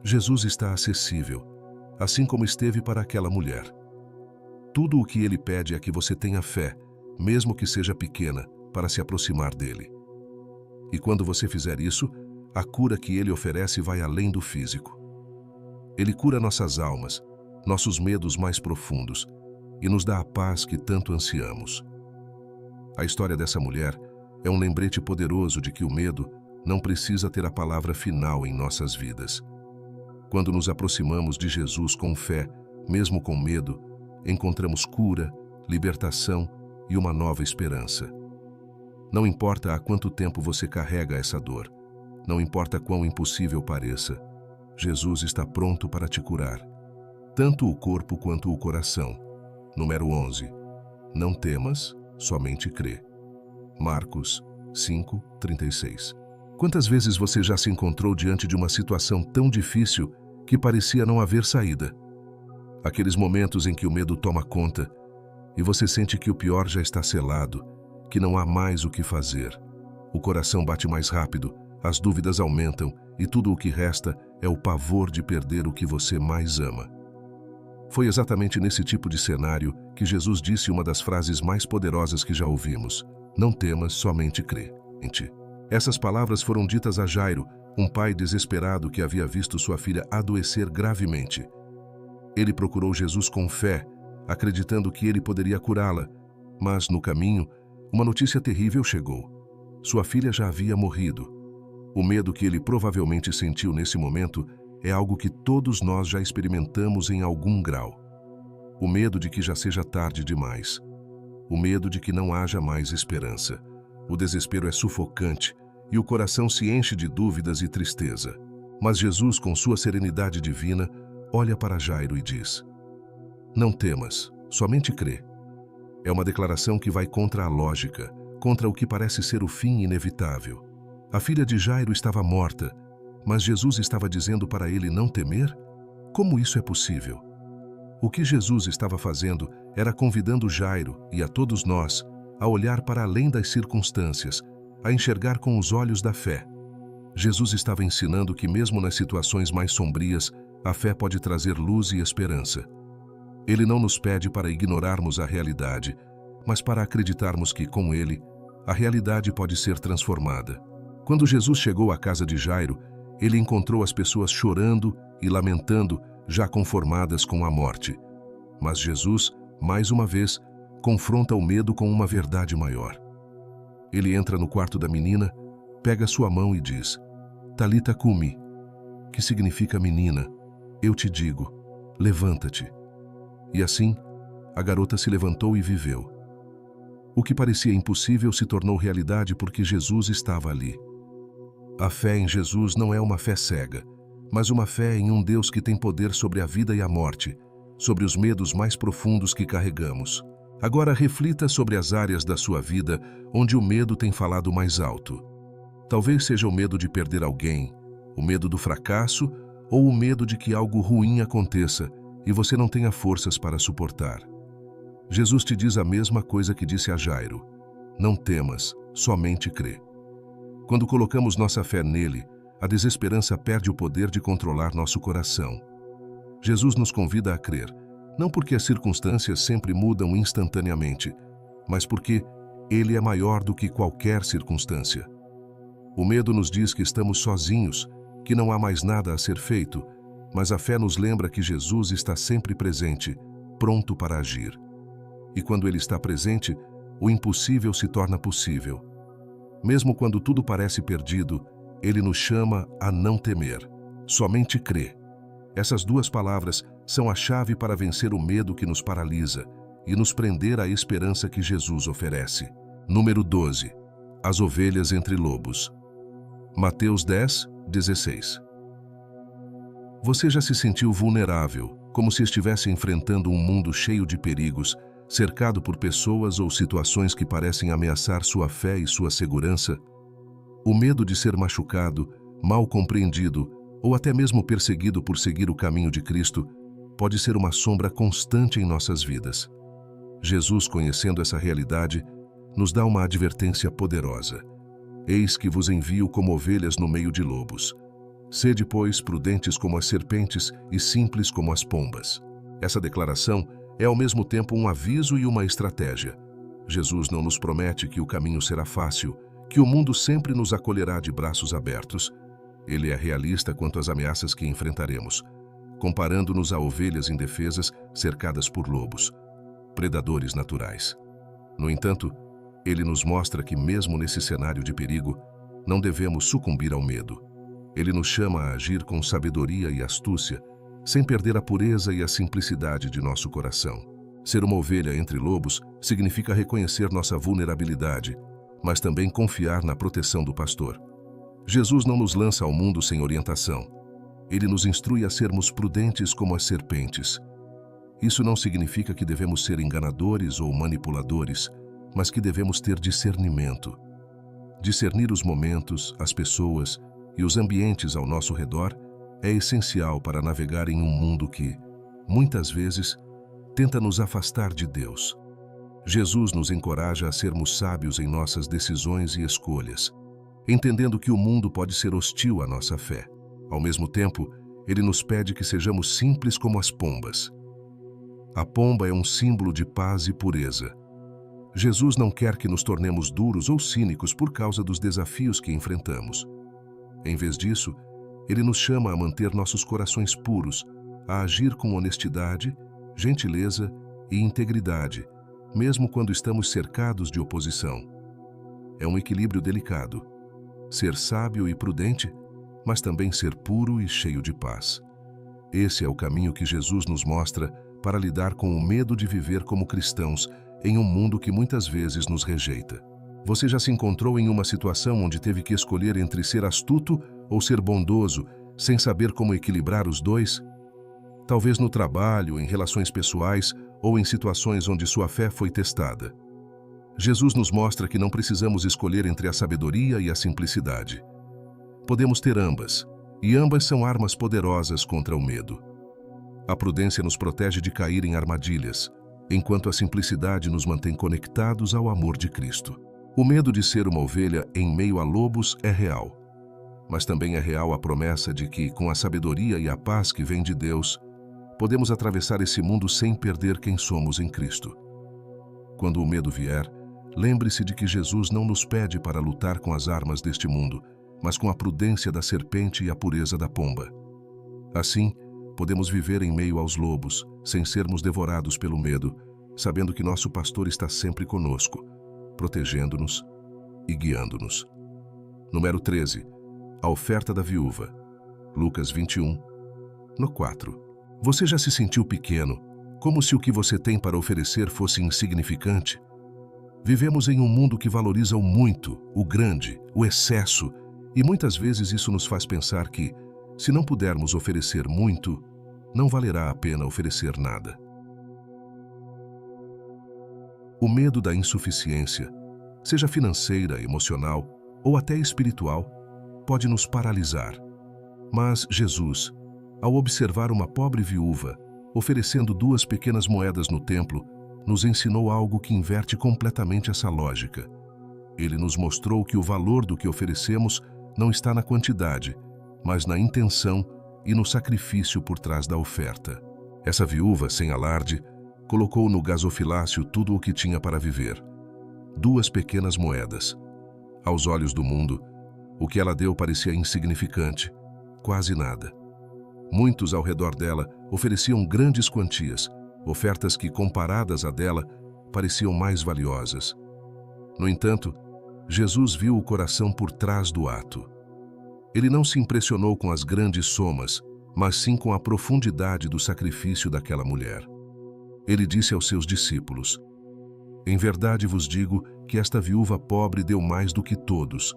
Jesus está acessível, assim como esteve para aquela mulher. Tudo o que Ele pede é que você tenha fé, mesmo que seja pequena, para se aproximar dEle. E quando você fizer isso, a cura que Ele oferece vai além do físico. Ele cura nossas almas, nossos medos mais profundos, e nos dá a paz que tanto ansiamos. A história dessa mulher é um lembrete poderoso de que o medo não precisa ter a palavra final em nossas vidas. Quando nos aproximamos de Jesus com fé, mesmo com medo, encontramos cura, libertação e uma nova esperança. Não importa há quanto tempo você carrega essa dor, não importa quão impossível pareça, Jesus está pronto para te curar, tanto o corpo quanto o coração. Número 11. Não temas, somente crê. Marcos 5:36. Quantas vezes você já se encontrou diante de uma situação tão difícil que parecia não haver saída? Aqueles momentos em que o medo toma conta e você sente que o pior já está selado, que não há mais o que fazer. O coração bate mais rápido, as dúvidas aumentam e tudo o que resta é o pavor de perder o que você mais ama. Foi exatamente nesse tipo de cenário que Jesus disse uma das frases mais poderosas que já ouvimos: "Não temas, somente crê." Essas palavras foram ditas a Jairo, um pai desesperado que havia visto sua filha adoecer gravemente. Ele procurou Jesus com fé, acreditando que ele poderia curá-la, mas no caminho, uma notícia terrível chegou. Sua filha já havia morrido. O medo que ele provavelmente sentiu nesse momento é algo que todos nós já experimentamos em algum grau. O medo de que já seja tarde demais. O medo de que não haja mais esperança. O desespero é sufocante e o coração se enche de dúvidas e tristeza. Mas Jesus, com sua serenidade divina, olha para Jairo e diz: "Não temas, somente crê." É uma declaração que vai contra a lógica, contra o que parece ser o fim inevitável. A filha de Jairo estava morta, mas Jesus estava dizendo para ele não temer? Como isso é possível? O que Jesus estava fazendo era convidando Jairo e a todos nós a olhar para além das circunstâncias, a enxergar com os olhos da fé. Jesus estava ensinando que mesmo nas situações mais sombrias, a fé pode trazer luz e esperança. Ele não nos pede para ignorarmos a realidade, mas para acreditarmos que, com Ele, a realidade pode ser transformada. Quando Jesus chegou à casa de Jairo, ele encontrou as pessoas chorando e lamentando, já conformadas com a morte. Mas Jesus, mais uma vez, confronta o medo com uma verdade maior. Ele entra no quarto da menina, pega sua mão e diz: "Talita cumi", que significa menina, eu te digo, levanta-te. E assim, a garota se levantou e viveu. O que parecia impossível se tornou realidade porque Jesus estava ali. A fé em Jesus não é uma fé cega, mas uma fé em um Deus que tem poder sobre a vida e a morte, sobre os medos mais profundos que carregamos. Agora reflita sobre as áreas da sua vida onde o medo tem falado mais alto. Talvez seja o medo de perder alguém, o medo do fracasso ou o medo de que algo ruim aconteça e você não tenha forças para suportar. Jesus te diz a mesma coisa que disse a Jairo: não temas, somente crê. Quando colocamos nossa fé nele, a desesperança perde o poder de controlar nosso coração. Jesus nos convida a crer, não porque as circunstâncias sempre mudam instantaneamente, mas porque ele é maior do que qualquer circunstância. O medo nos diz que estamos sozinhos, que não há mais nada a ser feito, mas a fé nos lembra que Jesus está sempre presente, pronto para agir. E quando ele está presente, o impossível se torna possível. Mesmo quando tudo parece perdido, ele nos chama a não temer, somente crer. Essas duas palavras são a chave para vencer o medo que nos paralisa e nos prender à esperança que Jesus oferece. Número 12. As ovelhas entre lobos. Mateus 10, 16. Você já se sentiu vulnerável, como se estivesse enfrentando um mundo cheio de perigos, cercado por pessoas ou situações que parecem ameaçar sua fé e sua segurança? O medo de ser machucado, mal compreendido ou até mesmo perseguido por seguir o caminho de Cristo pode ser uma sombra constante em nossas vidas. Jesus, conhecendo essa realidade, nos dá uma advertência poderosa. Eis que vos envio como ovelhas no meio de lobos. Sede, pois, prudentes como as serpentes e simples como as pombas. Essa declaração é ao mesmo tempo um aviso e uma estratégia. Jesus não nos promete que o caminho será fácil, que o mundo sempre nos acolherá de braços abertos. Ele é realista quanto às ameaças que enfrentaremos, comparando-nos a ovelhas indefesas cercadas por lobos, predadores naturais. No entanto, ele nos mostra que mesmo nesse cenário de perigo, não devemos sucumbir ao medo. Ele nos chama a agir com sabedoria e astúcia, sem perder a pureza e a simplicidade de nosso coração. Ser uma ovelha entre lobos significa reconhecer nossa vulnerabilidade, mas também confiar na proteção do pastor. Jesus não nos lança ao mundo sem orientação. Ele nos instrui a sermos prudentes como as serpentes. Isso não significa que devemos ser enganadores ou manipuladores, mas que devemos ter discernimento. Discernir os momentos, as pessoas e os ambientes ao nosso redor é essencial para navegar em um mundo que, muitas vezes, tenta nos afastar de Deus. Jesus nos encoraja a sermos sábios em nossas decisões e escolhas, entendendo que o mundo pode ser hostil à nossa fé. Ao mesmo tempo, ele nos pede que sejamos simples como as pombas. A pomba é um símbolo de paz e pureza. Jesus não quer que nos tornemos duros ou cínicos por causa dos desafios que enfrentamos. Em vez disso, ele nos chama a manter nossos corações puros, a agir com honestidade, gentileza e integridade, mesmo quando estamos cercados de oposição. É um equilíbrio delicado. Ser sábio e prudente, mas também ser puro e cheio de paz. Esse é o caminho que Jesus nos mostra para lidar com o medo de viver como cristãos em um mundo que muitas vezes nos rejeita. Você já se encontrou em uma situação onde teve que escolher entre ser astuto ou ser bondoso, sem saber como equilibrar os dois? Talvez no trabalho, em relações pessoais ou em situações onde sua fé foi testada. Jesus nos mostra que não precisamos escolher entre a sabedoria e a simplicidade. Podemos ter ambas, e ambas são armas poderosas contra o medo. A prudência nos protege de cair em armadilhas, enquanto a simplicidade nos mantém conectados ao amor de Cristo. O medo de ser uma ovelha em meio a lobos é real, mas também é real a promessa de que, com a sabedoria e a paz que vem de Deus, podemos atravessar esse mundo sem perder quem somos em Cristo. Quando o medo vier, lembre-se de que Jesus não nos pede para lutar com as armas deste mundo, mas com a prudência da serpente e a pureza da pomba. Assim, podemos viver em meio aos lobos, sem sermos devorados pelo medo, sabendo que nosso pastor está sempre conosco, protegendo-nos e guiando-nos. Número 13. A oferta da viúva. Lucas 21, no 4. Você já se sentiu pequeno, como se o que você tem para oferecer fosse insignificante? Vivemos em um mundo que valoriza o muito, o grande, o excesso, E muitas vezes isso nos faz pensar que, se não pudermos oferecer muito, não valerá a pena oferecer nada. O medo da insuficiência, seja financeira, emocional ou até espiritual, pode nos paralisar. Mas Jesus, ao observar uma pobre viúva oferecendo 2 pequenas moedas no templo, nos ensinou algo que inverte completamente essa lógica. Ele nos mostrou que o valor do que oferecemos não está na quantidade, mas na intenção e no sacrifício por trás da oferta. Essa viúva, sem alarde, colocou no gasofilácio tudo o que tinha para viver. 2 pequenas moedas. Aos olhos do mundo, o que ela deu parecia insignificante, quase nada. Muitos ao redor dela ofereciam grandes quantias, ofertas que, comparadas à dela, pareciam mais valiosas. No entanto, Jesus viu o coração por trás do ato. Ele não se impressionou com as grandes somas, mas sim com a profundidade do sacrifício daquela mulher. Ele disse aos seus discípulos: "Em verdade vos digo que esta viúva pobre deu mais do que todos,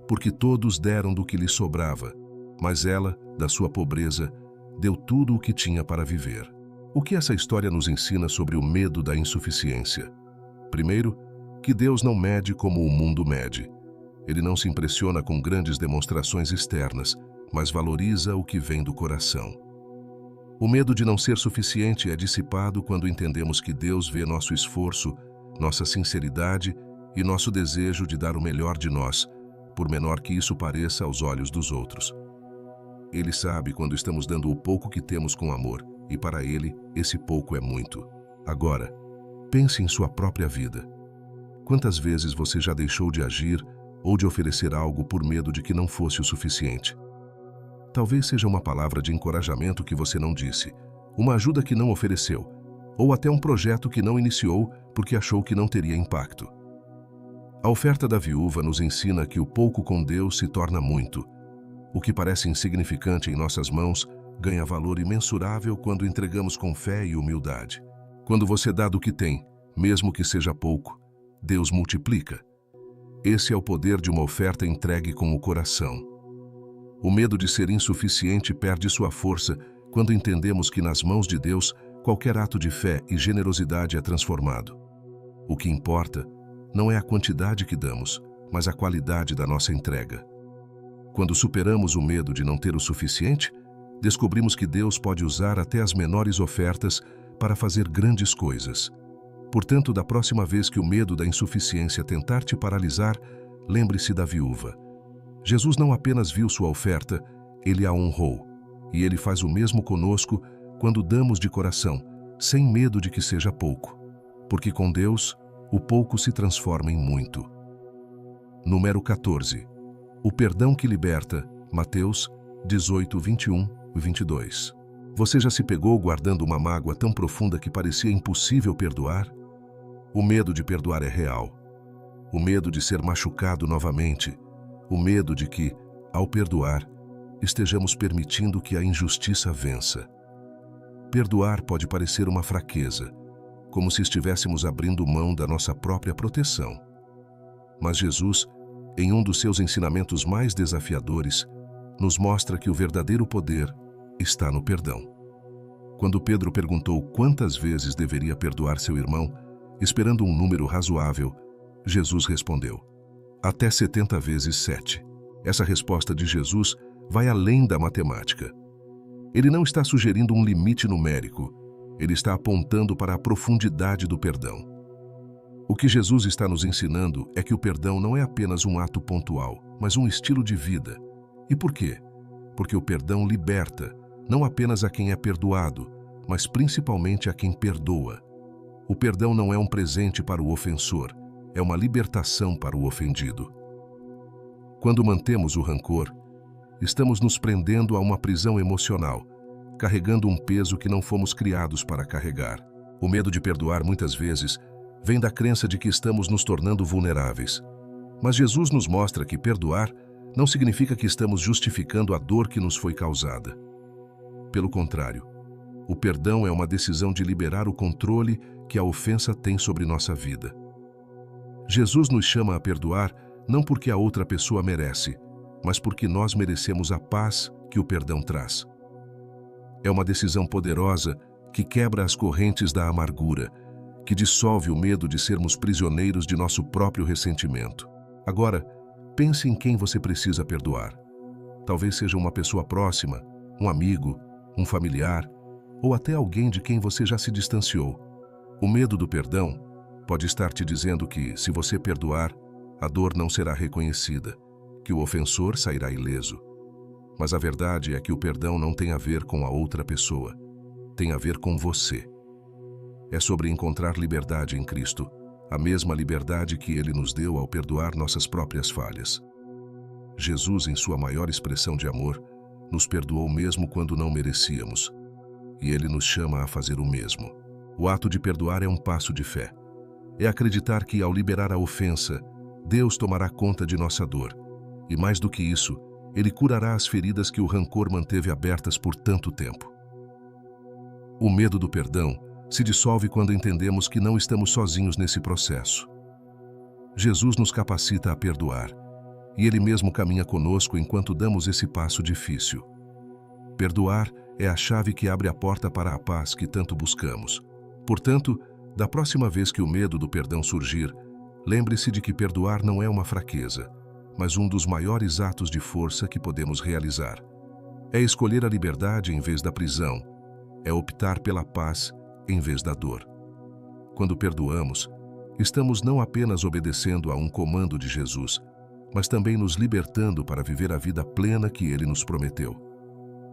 porque todos deram do que lhe sobrava, mas ela, da sua pobreza, deu tudo o que tinha para viver." O que essa história nos ensina sobre o medo da insuficiência? Primeiro, que Deus não mede como o mundo mede. Ele não se impressiona com grandes demonstrações externas, mas valoriza o que vem do coração. O medo de não ser suficiente é dissipado quando entendemos que Deus vê nosso esforço, nossa sinceridade e nosso desejo de dar o melhor de nós, por menor que isso pareça aos olhos dos outros. Ele sabe quando estamos dando o pouco que temos com amor, e para Ele, esse pouco é muito. Agora, pense em sua própria vida. Quantas vezes você já deixou de agir ou de oferecer algo por medo de que não fosse o suficiente? Talvez seja uma palavra de encorajamento que você não disse, uma ajuda que não ofereceu, ou até um projeto que não iniciou porque achou que não teria impacto. A oferta da viúva nos ensina que o pouco com Deus se torna muito. O que parece insignificante em nossas mãos ganha valor imensurável quando entregamos com fé e humildade. Quando você dá do que tem, mesmo que seja pouco, Deus multiplica. Esse é o poder de uma oferta entregue com o coração. O medo de ser insuficiente perde sua força quando entendemos que nas mãos de Deus qualquer ato de fé e generosidade é transformado. O que importa não é a quantidade que damos, mas a qualidade da nossa entrega. Quando superamos o medo de não ter o suficiente, descobrimos que Deus pode usar até as menores ofertas para fazer grandes coisas. Portanto, da próxima vez que o medo da insuficiência tentar te paralisar, lembre-se da viúva. Jesus não apenas viu sua oferta, Ele a honrou. E Ele faz o mesmo conosco quando damos de coração, sem medo de que seja pouco. Porque com Deus, o pouco se transforma em muito. Número 14. O perdão que liberta, Mateus 18, 21 e 22. Você já se pegou guardando uma mágoa tão profunda que parecia impossível perdoar? O medo de perdoar é real. O medo de ser machucado novamente. O medo de que, ao perdoar, estejamos permitindo que a injustiça vença. Perdoar pode parecer uma fraqueza, como se estivéssemos abrindo mão da nossa própria proteção. Mas Jesus, em um dos seus ensinamentos mais desafiadores, nos mostra que o verdadeiro poder está no perdão. Quando Pedro perguntou quantas vezes deveria perdoar seu irmão, esperando um número razoável, Jesus respondeu: até 70 vezes 7. Essa resposta de Jesus vai além da matemática. Ele não está sugerindo um limite numérico, ele está apontando para a profundidade do perdão. O que Jesus está nos ensinando é que o perdão não é apenas um ato pontual, mas um estilo de vida. E por quê? Porque o perdão liberta, não apenas a quem é perdoado, mas principalmente a quem perdoa. O perdão não é um presente para o ofensor, é uma libertação para o ofendido. Quando mantemos o rancor, estamos nos prendendo a uma prisão emocional, carregando um peso que não fomos criados para carregar. O medo de perdoar muitas vezes vem da crença de que estamos nos tornando vulneráveis. Mas Jesus nos mostra que perdoar não significa que estamos justificando a dor que nos foi causada. Pelo contrário, o perdão é uma decisão de liberar o controle que a ofensa tem sobre nossa vida. Jesus nos chama a perdoar não porque a outra pessoa merece, mas porque nós merecemos a paz que o perdão traz. É uma decisão poderosa que quebra as correntes da amargura, que dissolve o medo de sermos prisioneiros de nosso próprio ressentimento. Agora, pense em quem você precisa perdoar. Talvez seja uma pessoa próxima, um amigo, um familiar, ou até alguém de quem você já se distanciou. O medo do perdão pode estar te dizendo que, se você perdoar, a dor não será reconhecida, que o ofensor sairá ileso. Mas a verdade é que o perdão não tem a ver com a outra pessoa, tem a ver com você. É sobre encontrar liberdade em Cristo, a mesma liberdade que Ele nos deu ao perdoar nossas próprias falhas. Jesus, em sua maior expressão de amor, nos perdoou mesmo quando não merecíamos, e Ele nos chama a fazer o mesmo. O ato de perdoar é um passo de fé. É acreditar que, ao liberar a ofensa, Deus tomará conta de nossa dor, e mais do que isso, Ele curará as feridas que o rancor manteve abertas por tanto tempo. O medo do perdão se dissolve quando entendemos que não estamos sozinhos nesse processo. Jesus nos capacita a perdoar, e Ele mesmo caminha conosco enquanto damos esse passo difícil. Perdoar é a chave que abre a porta para a paz que tanto buscamos. Portanto, da próxima vez que o medo do perdão surgir, lembre-se de que perdoar não é uma fraqueza, mas um dos maiores atos de força que podemos realizar. É escolher a liberdade em vez da prisão, é optar pela paz em vez da dor. Quando perdoamos, estamos não apenas obedecendo a um comando de Jesus, mas também nos libertando para viver a vida plena que Ele nos prometeu.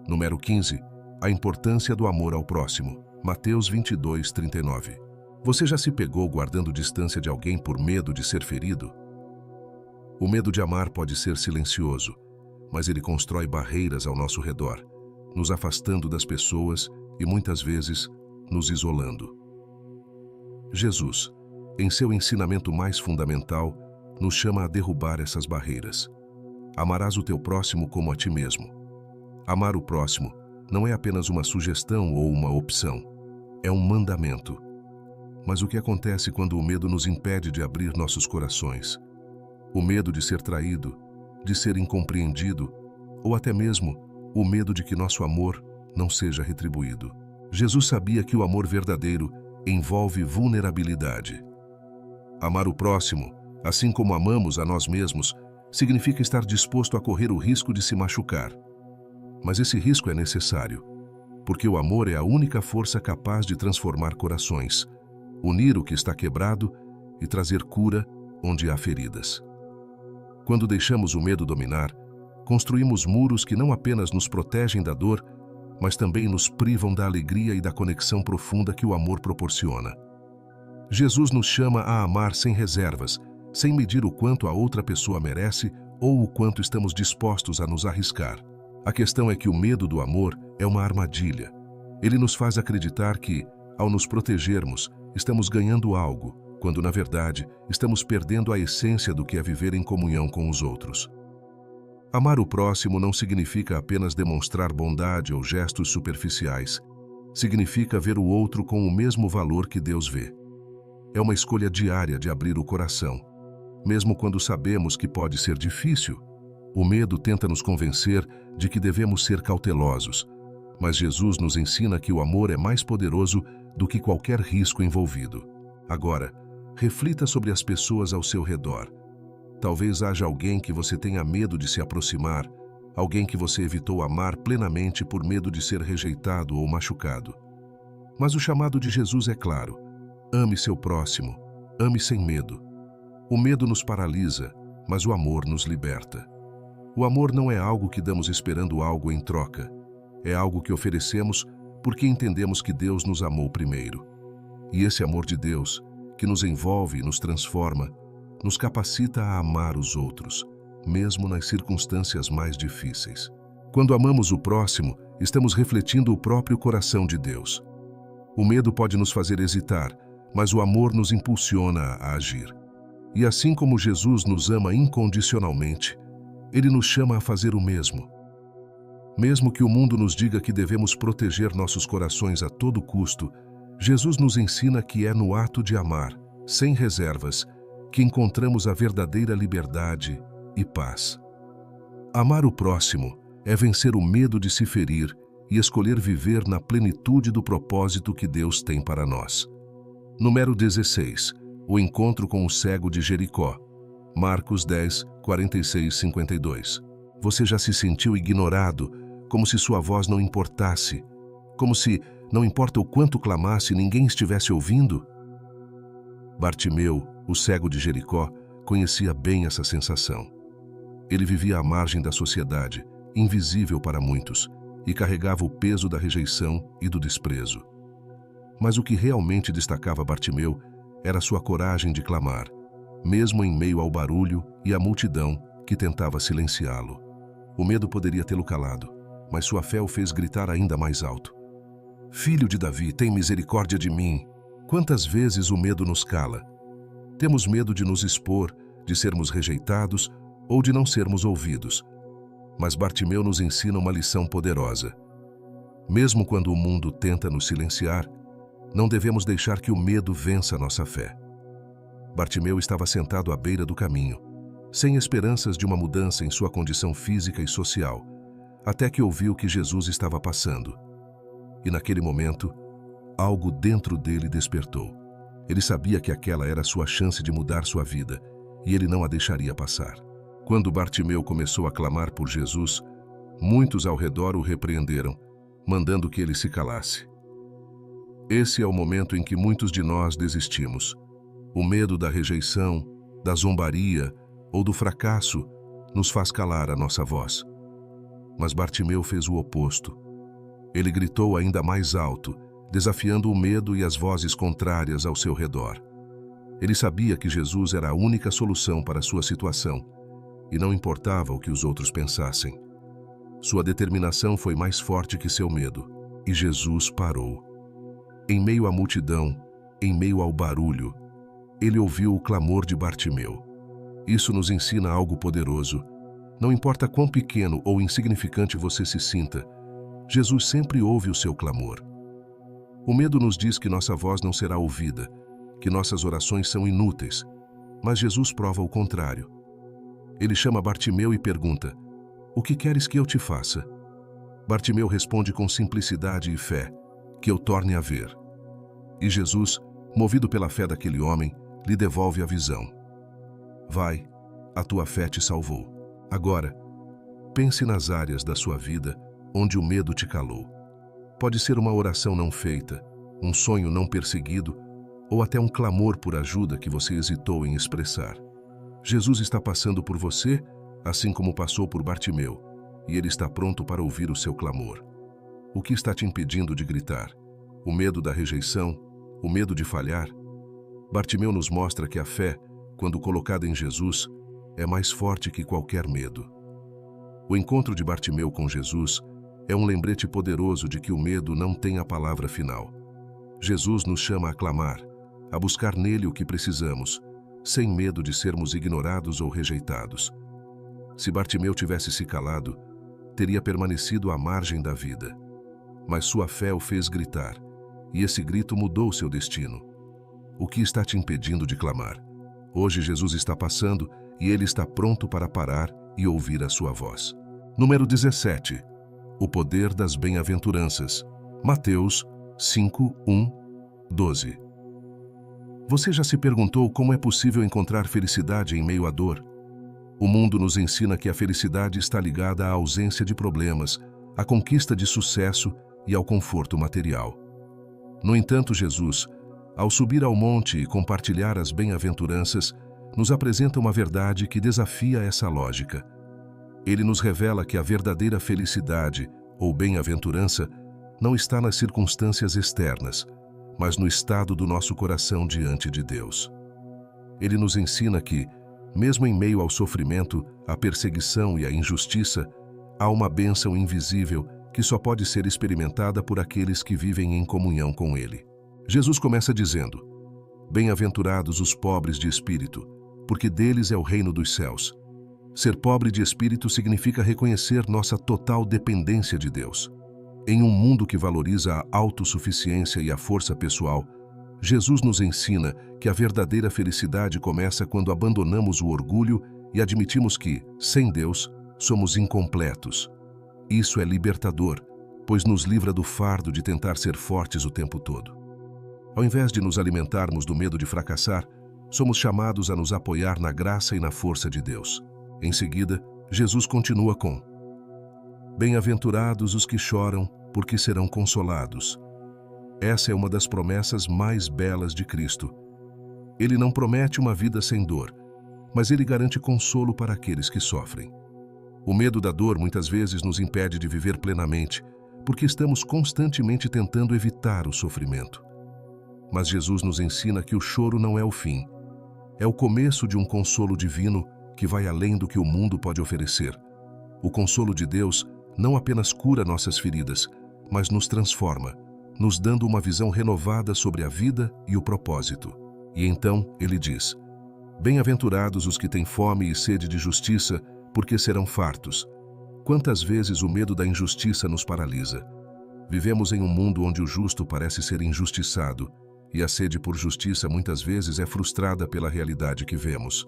Número 15. A importância do amor ao próximo. Mateus 22:39. Você já se pegou guardando distância de alguém por medo de ser ferido? O medo de amar pode ser silencioso, mas ele constrói barreiras ao nosso redor, nos afastando das pessoas e, muitas vezes, nos isolando. Jesus, em seu ensinamento mais fundamental, nos chama a derrubar essas barreiras. Amarás o teu próximo como a ti mesmo. Amar o próximo não é apenas uma sugestão ou uma opção, é um mandamento. Mas o que acontece quando o medo nos impede de abrir nossos corações? O medo de ser traído, de ser incompreendido, ou até mesmo o medo de que nosso amor não seja retribuído. Jesus sabia que o amor verdadeiro envolve vulnerabilidade. Amar o próximo, assim como amamos a nós mesmos, significa estar disposto a correr o risco de se machucar. Mas esse risco é necessário, porque o amor é a única força capaz de transformar corações, unir o que está quebrado e trazer cura onde há feridas. Quando deixamos o medo dominar, construímos muros que não apenas nos protegem da dor, mas também nos privam da alegria e da conexão profunda que o amor proporciona. Jesus nos chama a amar sem reservas, sem medir o quanto a outra pessoa merece ou o quanto estamos dispostos a nos arriscar. A questão é que o medo do amor é uma armadilha. Ele nos faz acreditar que, ao nos protegermos, estamos ganhando algo, quando, na verdade, estamos perdendo a essência do que é viver em comunhão com os outros. Amar o próximo não significa apenas demonstrar bondade ou gestos superficiais. Significa ver o outro com o mesmo valor que Deus vê. É uma escolha diária de abrir o coração. Mesmo quando sabemos que pode ser difícil, o medo tenta nos convencer de que devemos ser cautelosos, mas Jesus nos ensina que o amor é mais poderoso do que qualquer risco envolvido. Agora, reflita sobre as pessoas ao seu redor. Talvez haja alguém que você tenha medo de se aproximar, alguém que você evitou amar plenamente por medo de ser rejeitado ou machucado. Mas o chamado de Jesus é claro: ame seu próximo, ame sem medo. O medo nos paralisa, mas o amor nos liberta. O amor não é algo que damos esperando algo em troca. É algo que oferecemos porque entendemos que Deus nos amou primeiro. E esse amor de Deus, que nos envolve e nos transforma, nos capacita a amar os outros, mesmo nas circunstâncias mais difíceis. Quando amamos o próximo, estamos refletindo o próprio coração de Deus. O medo pode nos fazer hesitar, mas o amor nos impulsiona a agir. E assim como Jesus nos ama incondicionalmente, Ele nos chama a fazer o mesmo. Mesmo que o mundo nos diga que devemos proteger nossos corações a todo custo, Jesus nos ensina que é no ato de amar, sem reservas, que encontramos a verdadeira liberdade e paz. Amar o próximo é vencer o medo de se ferir e escolher viver na plenitude do propósito que Deus tem para nós. Número 16. O encontro com o cego de Jericó. Marcos 10, 46, 52. Você já se sentiu ignorado, como se sua voz não importasse? Como se, não importa o quanto clamasse, ninguém estivesse ouvindo? Bartimeu, o cego de Jericó, conhecia bem essa sensação. Ele vivia à margem da sociedade, invisível para muitos, e carregava o peso da rejeição e do desprezo. Mas o que realmente destacava Bartimeu era sua coragem de clamar, mesmo em meio ao barulho e à multidão que tentava silenciá-lo. O medo poderia tê-lo calado, mas sua fé o fez gritar ainda mais alto. Filho de Davi, tem misericórdia de mim. Quantas vezes o medo nos cala? Temos medo de nos expor, de sermos rejeitados ou de não sermos ouvidos. Mas Bartimeu nos ensina uma lição poderosa. Mesmo quando o mundo tenta nos silenciar, não devemos deixar que o medo vença nossa fé. Bartimeu estava sentado à beira do caminho, sem esperanças de uma mudança em sua condição física e social, até que ouviu que Jesus estava passando. E naquele momento, algo dentro dele despertou. Ele sabia que aquela era a sua chance de mudar sua vida, e ele não a deixaria passar. Quando Bartimeu começou a clamar por Jesus, muitos ao redor o repreenderam, mandando que ele se calasse. Esse é o momento em que muitos de nós desistimos. O medo da rejeição, da zombaria ou do fracasso nos faz calar a nossa voz. Mas Bartimeu fez o oposto. Ele gritou ainda mais alto, desafiando o medo e as vozes contrárias ao seu redor. Ele sabia que Jesus era a única solução para sua situação, e não importava o que os outros pensassem. Sua determinação foi mais forte que seu medo, e Jesus parou. Em meio à multidão, em meio ao barulho, ele ouviu o clamor de Bartimeu. Isso nos ensina algo poderoso. Não importa quão pequeno ou insignificante você se sinta, Jesus sempre ouve o seu clamor. O medo nos diz que nossa voz não será ouvida, que nossas orações são inúteis, mas Jesus prova o contrário. Ele chama Bartimeu e pergunta: "O que queres que eu te faça?" Bartimeu responde com simplicidade e fé: "Que eu torne a ver." E Jesus, movido pela fé daquele homem, lhe devolve a visão. "Vai, a tua fé te salvou." Agora, pense nas áreas da sua vida onde o medo te calou. Pode ser uma oração não feita, um sonho não perseguido, ou até um clamor por ajuda que você hesitou em expressar. Jesus está passando por você, assim como passou por Bartimeu, e ele está pronto para ouvir o seu clamor. O que está te impedindo de gritar? O medo da rejeição? O medo de falhar? Bartimeu nos mostra que a fé, quando colocada em Jesus, é mais forte que qualquer medo. O encontro de Bartimeu com Jesus é um lembrete poderoso de que o medo não tem a palavra final. Jesus nos chama a clamar, a buscar nele o que precisamos, sem medo de sermos ignorados ou rejeitados. Se Bartimeu tivesse se calado, teria permanecido à margem da vida. Mas sua fé o fez gritar, e esse grito mudou seu destino. O que está te impedindo de clamar? Hoje Jesus está passando e ele está pronto para parar e ouvir a sua voz. Número 17. O poder das bem-aventuranças. Mateus 5, 1, 12. Você já se perguntou como é possível encontrar felicidade em meio à dor? O mundo nos ensina que a felicidade está ligada à ausência de problemas, à conquista de sucesso e ao conforto material. No entanto, Jesus, ao subir ao monte e compartilhar as bem-aventuranças, nos apresenta uma verdade que desafia essa lógica. Ele nos revela que a verdadeira felicidade, ou bem-aventurança, não está nas circunstâncias externas, mas no estado do nosso coração diante de Deus. Ele nos ensina que, mesmo em meio ao sofrimento, à perseguição e à injustiça, há uma bênção invisível que só pode ser experimentada por aqueles que vivem em comunhão com Ele. Jesus começa dizendo: "Bem-aventurados os pobres de espírito, porque deles é o reino dos céus." Ser pobre de espírito significa reconhecer nossa total dependência de Deus. Em um mundo que valoriza a autossuficiência e a força pessoal, Jesus nos ensina que a verdadeira felicidade começa quando abandonamos o orgulho e admitimos que, sem Deus, somos incompletos. Isso é libertador, pois nos livra do fardo de tentar ser fortes o tempo todo. Ao invés de nos alimentarmos do medo de fracassar, somos chamados a nos apoiar na graça e na força de Deus. Em seguida, Jesus continua com: Bem-aventurados os que choram, porque serão consolados. Essa é uma das promessas mais belas de Cristo. Ele não promete uma vida sem dor, mas ele garante consolo para aqueles que sofrem. O medo da dor muitas vezes nos impede de viver plenamente, porque estamos constantemente tentando evitar o sofrimento. Mas Jesus nos ensina que o choro não é o fim. É o começo de um consolo divino que vai além do que o mundo pode oferecer. O consolo de Deus não apenas cura nossas feridas, mas nos transforma, nos dando uma visão renovada sobre a vida e o propósito. E então ele diz: Bem-aventurados os que têm fome e sede de justiça, porque serão fartos. Quantas vezes o medo da injustiça nos paralisa? Vivemos em um mundo onde o justo parece ser injustiçado, e a sede por justiça muitas vezes é frustrada pela realidade que vemos.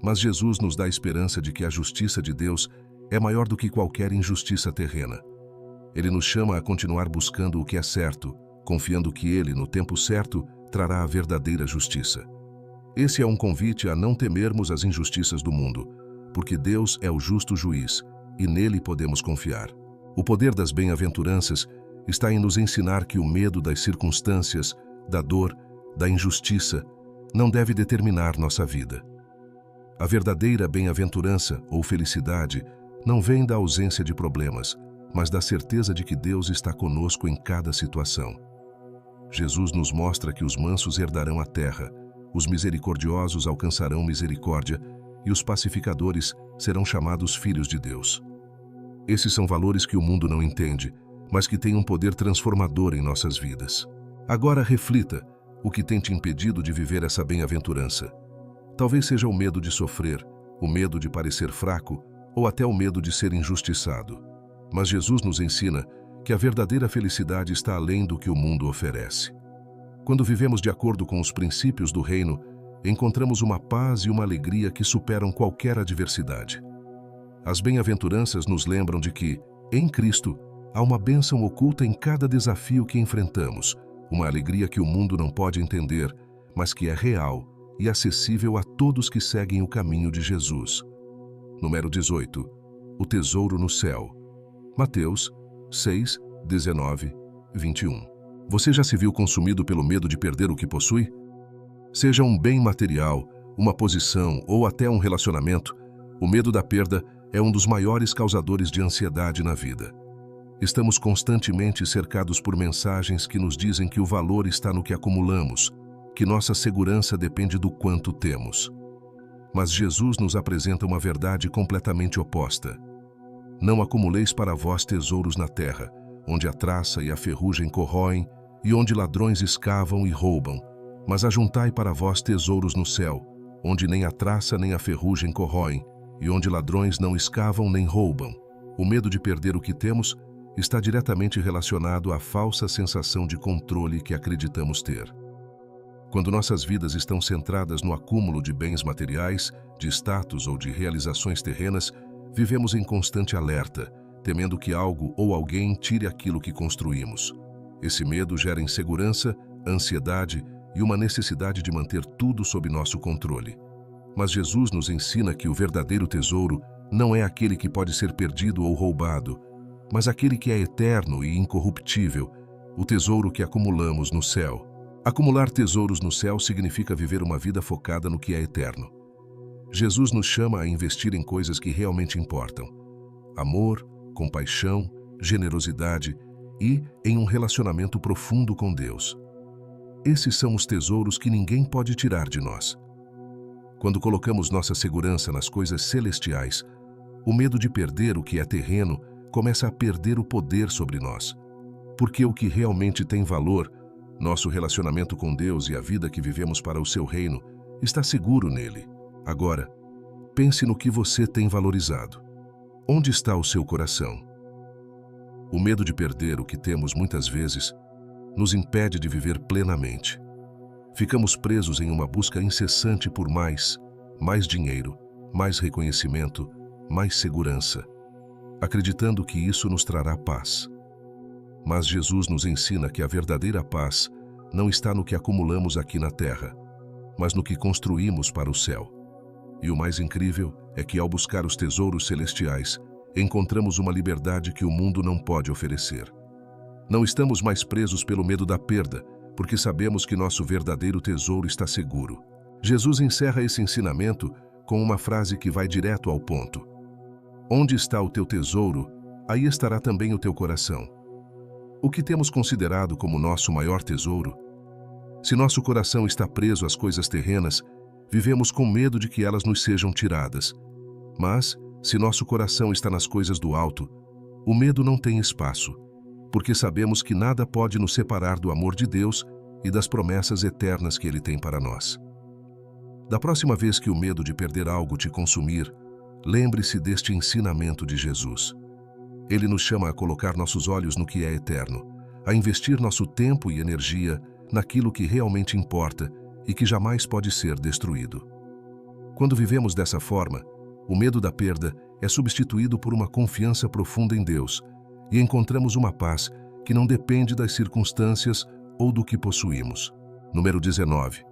Mas Jesus nos dá a esperança de que a justiça de Deus é maior do que qualquer injustiça terrena. Ele nos chama a continuar buscando o que é certo, confiando que Ele, no tempo certo, trará a verdadeira justiça. Esse é um convite a não temermos as injustiças do mundo, porque Deus é o justo juiz, e nele podemos confiar. O poder das bem-aventuranças está em nos ensinar que o medo das circunstâncias, da dor, da injustiça, não deve determinar nossa vida. A verdadeira bem-aventurança ou felicidade não vem da ausência de problemas, mas da certeza de que Deus está conosco em cada situação. Jesus nos mostra que os mansos herdarão a terra, os misericordiosos alcançarão misericórdia e os pacificadores serão chamados filhos de Deus. Esses são valores que o mundo não entende, mas que têm um poder transformador em nossas vidas. Agora reflita o que tem te impedido de viver essa bem-aventurança. Talvez seja o medo de sofrer, o medo de parecer fraco ou até o medo de ser injustiçado. Mas Jesus nos ensina que a verdadeira felicidade está além do que o mundo oferece. Quando vivemos de acordo com os princípios do reino, encontramos uma paz e uma alegria que superam qualquer adversidade. As bem-aventuranças nos lembram de que, em Cristo, há uma bênção oculta em cada desafio que enfrentamos, uma alegria que o mundo não pode entender, mas que é real e acessível a todos que seguem o caminho de Jesus. Número 18. O tesouro no céu. Mateus 6, 19, 21. Você já se viu consumido pelo medo de perder o que possui? Seja um bem material, uma posição ou até um relacionamento, o medo da perda é um dos maiores causadores de ansiedade na vida. Estamos constantemente cercados por mensagens que nos dizem que o valor está no que acumulamos, que nossa segurança depende do quanto temos. Mas Jesus nos apresenta uma verdade completamente oposta. Não acumuleis para vós tesouros na terra, onde a traça e a ferrugem corroem e onde ladrões escavam e roubam, mas ajuntai para vós tesouros no céu, onde nem a traça nem a ferrugem corroem e onde ladrões não escavam nem roubam. O medo de perder o que temos está diretamente relacionado à falsa sensação de controle que acreditamos ter. Quando nossas vidas estão centradas no acúmulo de bens materiais, de status ou de realizações terrenas, vivemos em constante alerta, temendo que algo ou alguém tire aquilo que construímos. Esse medo gera insegurança, ansiedade e uma necessidade de manter tudo sob nosso controle. Mas Jesus nos ensina que o verdadeiro tesouro não é aquele que pode ser perdido ou roubado, mas aquele que é eterno e incorruptível, o tesouro que acumulamos no céu. Acumular tesouros no céu significa viver uma vida focada no que é eterno. Jesus nos chama a investir em coisas que realmente importam: amor, compaixão, generosidade e em um relacionamento profundo com Deus. Esses são os tesouros que ninguém pode tirar de nós. Quando colocamos nossa segurança nas coisas celestiais, o medo de perder o que é terreno começa a perder o poder sobre nós. Porque o que realmente tem valor, nosso relacionamento com Deus e a vida que vivemos para o seu reino, está seguro nele. Agora, pense no que você tem valorizado. Onde está o seu coração? O medo de perder o que temos muitas vezes nos impede de viver plenamente. Ficamos presos em uma busca incessante por mais dinheiro, mais reconhecimento, mais segurança, acreditando que isso nos trará paz. Mas Jesus nos ensina que a verdadeira paz não está no que acumulamos aqui na terra, mas no que construímos para o céu. E o mais incrível é que, ao buscar os tesouros celestiais, encontramos uma liberdade que o mundo não pode oferecer. Não estamos mais presos pelo medo da perda, porque sabemos que nosso verdadeiro tesouro está seguro. Jesus encerra esse ensinamento com uma frase que vai direto ao ponto. Onde está o teu tesouro, aí estará também o teu coração. O que temos considerado como nosso maior tesouro? Se nosso coração está preso às coisas terrenas, vivemos com medo de que elas nos sejam tiradas. Mas, se nosso coração está nas coisas do alto, o medo não tem espaço, porque sabemos que nada pode nos separar do amor de Deus e das promessas eternas que Ele tem para nós. Da próxima vez que o medo de perder algo te consumir, lembre-se deste ensinamento de Jesus. Ele nos chama a colocar nossos olhos no que é eterno, a investir nosso tempo e energia naquilo que realmente importa e que jamais pode ser destruído. Quando vivemos dessa forma, o medo da perda é substituído por uma confiança profunda em Deus e encontramos uma paz que não depende das circunstâncias ou do que possuímos. Número 19.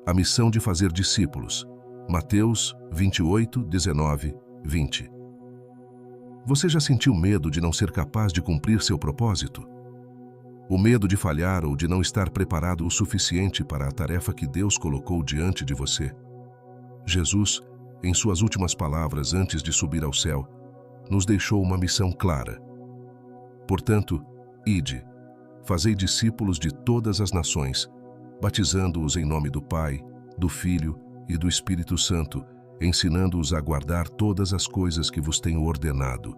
A missão de fazer discípulos. Mateus 28, 19, 20. Você já sentiu medo de não ser capaz de cumprir seu propósito? O medo de falhar ou de não estar preparado o suficiente para a tarefa que Deus colocou diante de você? Jesus, em suas últimas palavras antes de subir ao céu, nos deixou uma missão clara. Portanto, ide, fazei discípulos de todas as nações, batizando-os em nome do Pai, do Filho e do Espírito Santo, ensinando-os a guardar todas as coisas que vos tenho ordenado.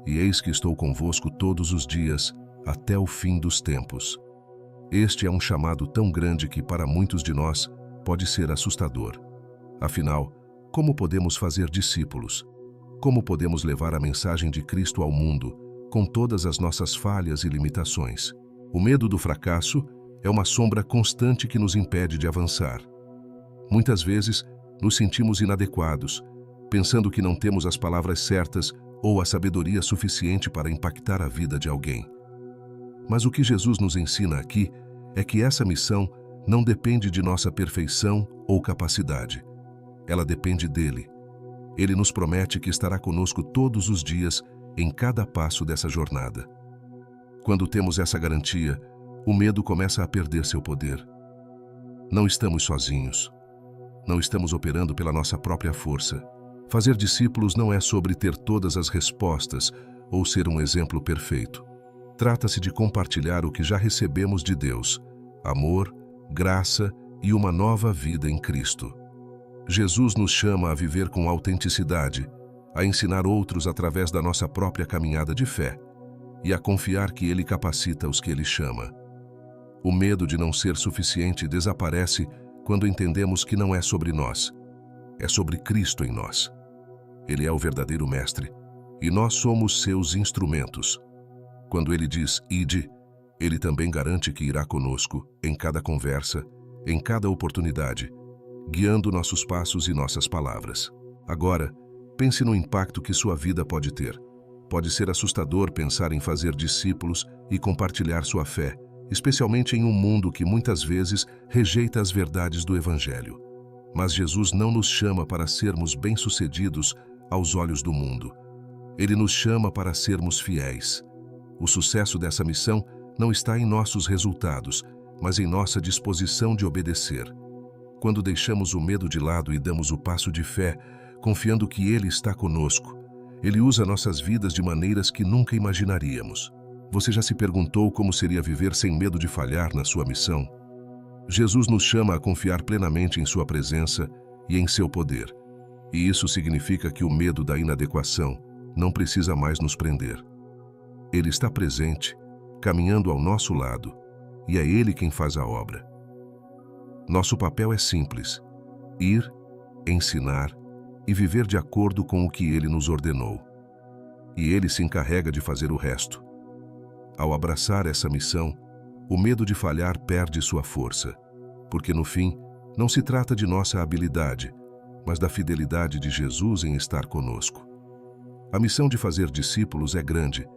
E eis que estou convosco todos os dias, até o fim dos tempos. Este é um chamado tão grande que, para muitos de nós, pode ser assustador. Afinal, como podemos fazer discípulos? Como podemos levar a mensagem de Cristo ao mundo, com todas as nossas falhas e limitações? O medo do fracasso é uma sombra constante que nos impede de avançar. Muitas vezes, nos sentimos inadequados, pensando que não temos as palavras certas ou a sabedoria suficiente para impactar a vida de alguém. Mas o que Jesus nos ensina aqui é que essa missão não depende de nossa perfeição ou capacidade. Ela depende dele. Ele nos promete que estará conosco todos os dias, em cada passo dessa jornada. Quando temos essa garantia, o medo começa a perder seu poder. Não estamos sozinhos. Não estamos operando pela nossa própria força. Fazer discípulos não é sobre ter todas as respostas ou ser um exemplo perfeito. Trata-se de compartilhar o que já recebemos de Deus: amor, graça e uma nova vida em Cristo. Jesus nos chama a viver com autenticidade, a ensinar outros através da nossa própria caminhada de fé e a confiar que Ele capacita os que Ele chama. O medo de não ser suficiente desaparece quando entendemos que não é sobre nós, é sobre Cristo em nós. Ele é o verdadeiro mestre e nós somos seus instrumentos. Quando Ele diz ide, Ele também garante que irá conosco em cada conversa, em cada oportunidade, guiando nossos passos e nossas palavras. Agora, pense no impacto que sua vida pode ter. Pode ser assustador pensar em fazer discípulos e compartilhar sua fé, especialmente em um mundo que muitas vezes rejeita as verdades do Evangelho. Mas Jesus não nos chama para sermos bem-sucedidos aos olhos do mundo. Ele nos chama para sermos fiéis. O sucesso dessa missão não está em nossos resultados, mas em nossa disposição de obedecer. Quando deixamos o medo de lado e damos o passo de fé, confiando que Ele está conosco, Ele usa nossas vidas de maneiras que nunca imaginaríamos. Você já se perguntou como seria viver sem medo de falhar na sua missão? Jesus nos chama a confiar plenamente em sua presença e em seu poder. E isso significa que o medo da inadequação não precisa mais nos prender. Ele está presente, caminhando ao nosso lado, e é Ele quem faz a obra. Nosso papel é simples: ir, ensinar e viver de acordo com o que Ele nos ordenou. E Ele se encarrega de fazer o resto. Ao abraçar essa missão, o medo de falhar perde sua força, porque no fim, não se trata de nossa habilidade, mas da fidelidade de Jesus em estar conosco. A missão de fazer discípulos é grande,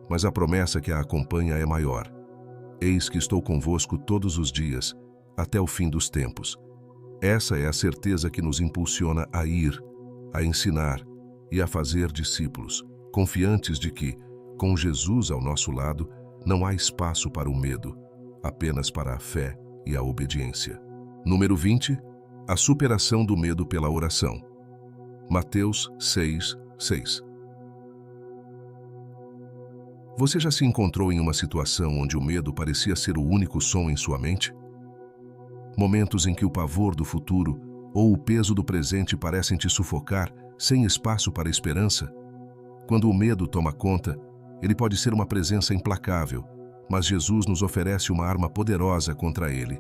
mas a promessa que a acompanha é maior. Eis que estou convosco todos os dias, até o fim dos tempos. Essa é a certeza que nos impulsiona a ir, a ensinar e a fazer discípulos, confiantes de que, com Jesus ao nosso lado, não há espaço para o medo, apenas para a fé e a obediência. Número 20. A superação do medo pela oração. Mateus 6:6. Você já se encontrou em uma situação onde o medo parecia ser o único som em sua mente? Momentos em que o pavor do futuro ou o peso do presente parecem te sufocar, sem espaço para esperança? Quando o medo toma conta, ele pode ser uma presença implacável, mas Jesus nos oferece uma arma poderosa contra ele: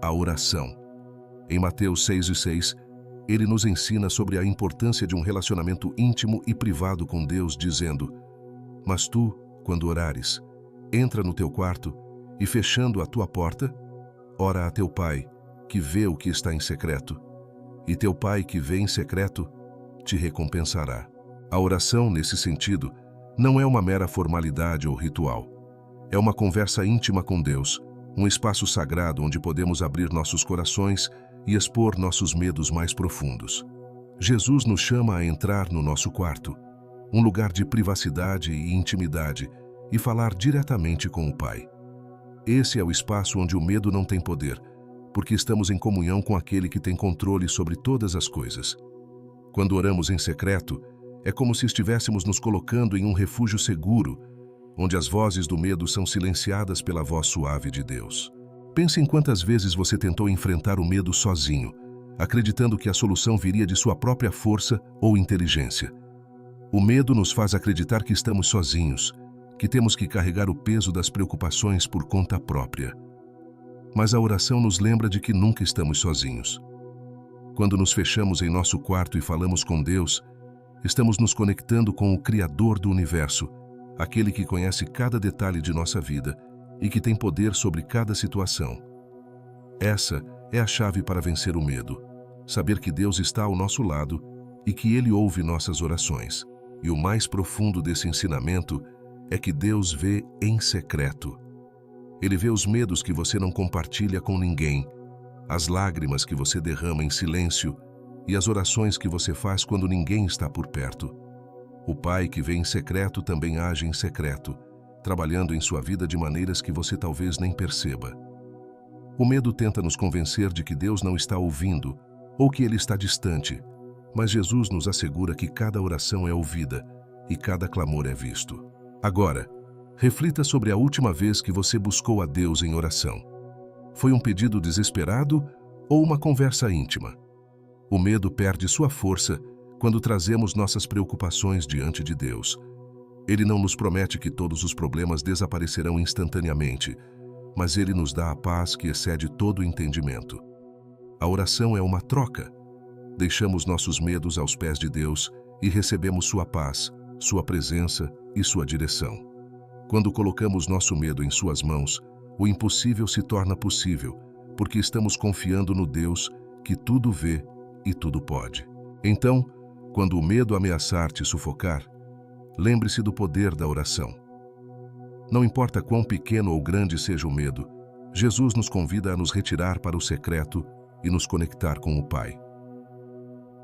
a oração. Em Mateus 6:6, ele nos ensina sobre a importância de um relacionamento íntimo e privado com Deus, dizendo: Mas tu, quando orares, entra no teu quarto e, fechando a tua porta, ora a teu Pai, que vê o que está em secreto, e teu Pai que vê em secreto te recompensará. A oração, nesse sentido, não é uma mera formalidade ou ritual. É uma conversa íntima com Deus, um espaço sagrado onde podemos abrir nossos corações e expor nossos medos mais profundos. Jesus nos chama a entrar no nosso quarto, um lugar de privacidade e intimidade, e falar diretamente com o Pai. Esse é o espaço onde o medo não tem poder, porque estamos em comunhão com aquele que tem controle sobre todas as coisas. Quando oramos em secreto, é como se estivéssemos nos colocando em um refúgio seguro, onde as vozes do medo são silenciadas pela voz suave de Deus. Pense em quantas vezes você tentou enfrentar o medo sozinho, acreditando que a solução viria de sua própria força ou inteligência. O medo nos faz acreditar que estamos sozinhos, que temos que carregar o peso das preocupações por conta própria. Mas a oração nos lembra de que nunca estamos sozinhos. Quando nos fechamos em nosso quarto e falamos com Deus, estamos nos conectando com o Criador do Universo, aquele que conhece cada detalhe de nossa vida e que tem poder sobre cada situação. Essa é a chave para vencer o medo, saber que Deus está ao nosso lado e que Ele ouve nossas orações. E o mais profundo desse ensinamento é que Deus vê em secreto. Ele vê os medos que você não compartilha com ninguém, as lágrimas que você derrama em silêncio e as orações que você faz quando ninguém está por perto. O Pai que vê em secreto também age em secreto, trabalhando em sua vida de maneiras que você talvez nem perceba. O medo tenta nos convencer de que Deus não está ouvindo ou que Ele está distante, mas Jesus nos assegura que cada oração é ouvida e cada clamor é visto. Agora, reflita sobre a última vez que você buscou a Deus em oração. Foi um pedido desesperado ou uma conversa íntima? O medo perde sua força quando trazemos nossas preocupações diante de Deus. Ele não nos promete que todos os problemas desaparecerão instantaneamente, mas Ele nos dá a paz que excede todo o entendimento. A oração é uma troca. Deixamos nossos medos aos pés de Deus e recebemos sua paz, sua presença e sua direção. Quando colocamos nosso medo em suas mãos, o impossível se torna possível, porque estamos confiando no Deus que tudo vê e tudo pode. Então, quando o medo ameaçar te sufocar, lembre-se do poder da oração. Não importa quão pequeno ou grande seja o medo, Jesus nos convida a nos retirar para o secreto e nos conectar com o Pai.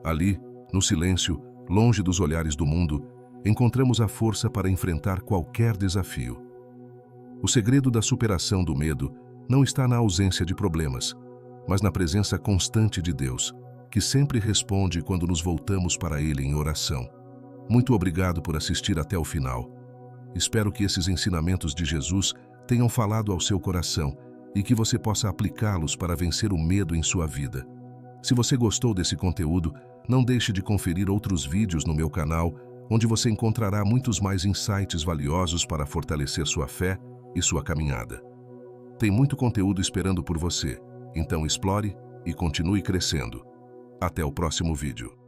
Ali, no silêncio, longe dos olhares do mundo, encontramos a força para enfrentar qualquer desafio. O segredo da superação do medo não está na ausência de problemas, mas na presença constante de Deus, que sempre responde quando nos voltamos para Ele em oração. Muito obrigado por assistir até o final. Espero que esses ensinamentos de Jesus tenham falado ao seu coração e que você possa aplicá-los para vencer o medo em sua vida. Se você gostou desse conteúdo, não deixe de conferir outros vídeos no meu canal, onde você encontrará muitos mais insights valiosos para fortalecer sua fé e sua caminhada. Tem muito conteúdo esperando por você, então explore e continue crescendo. Até o próximo vídeo.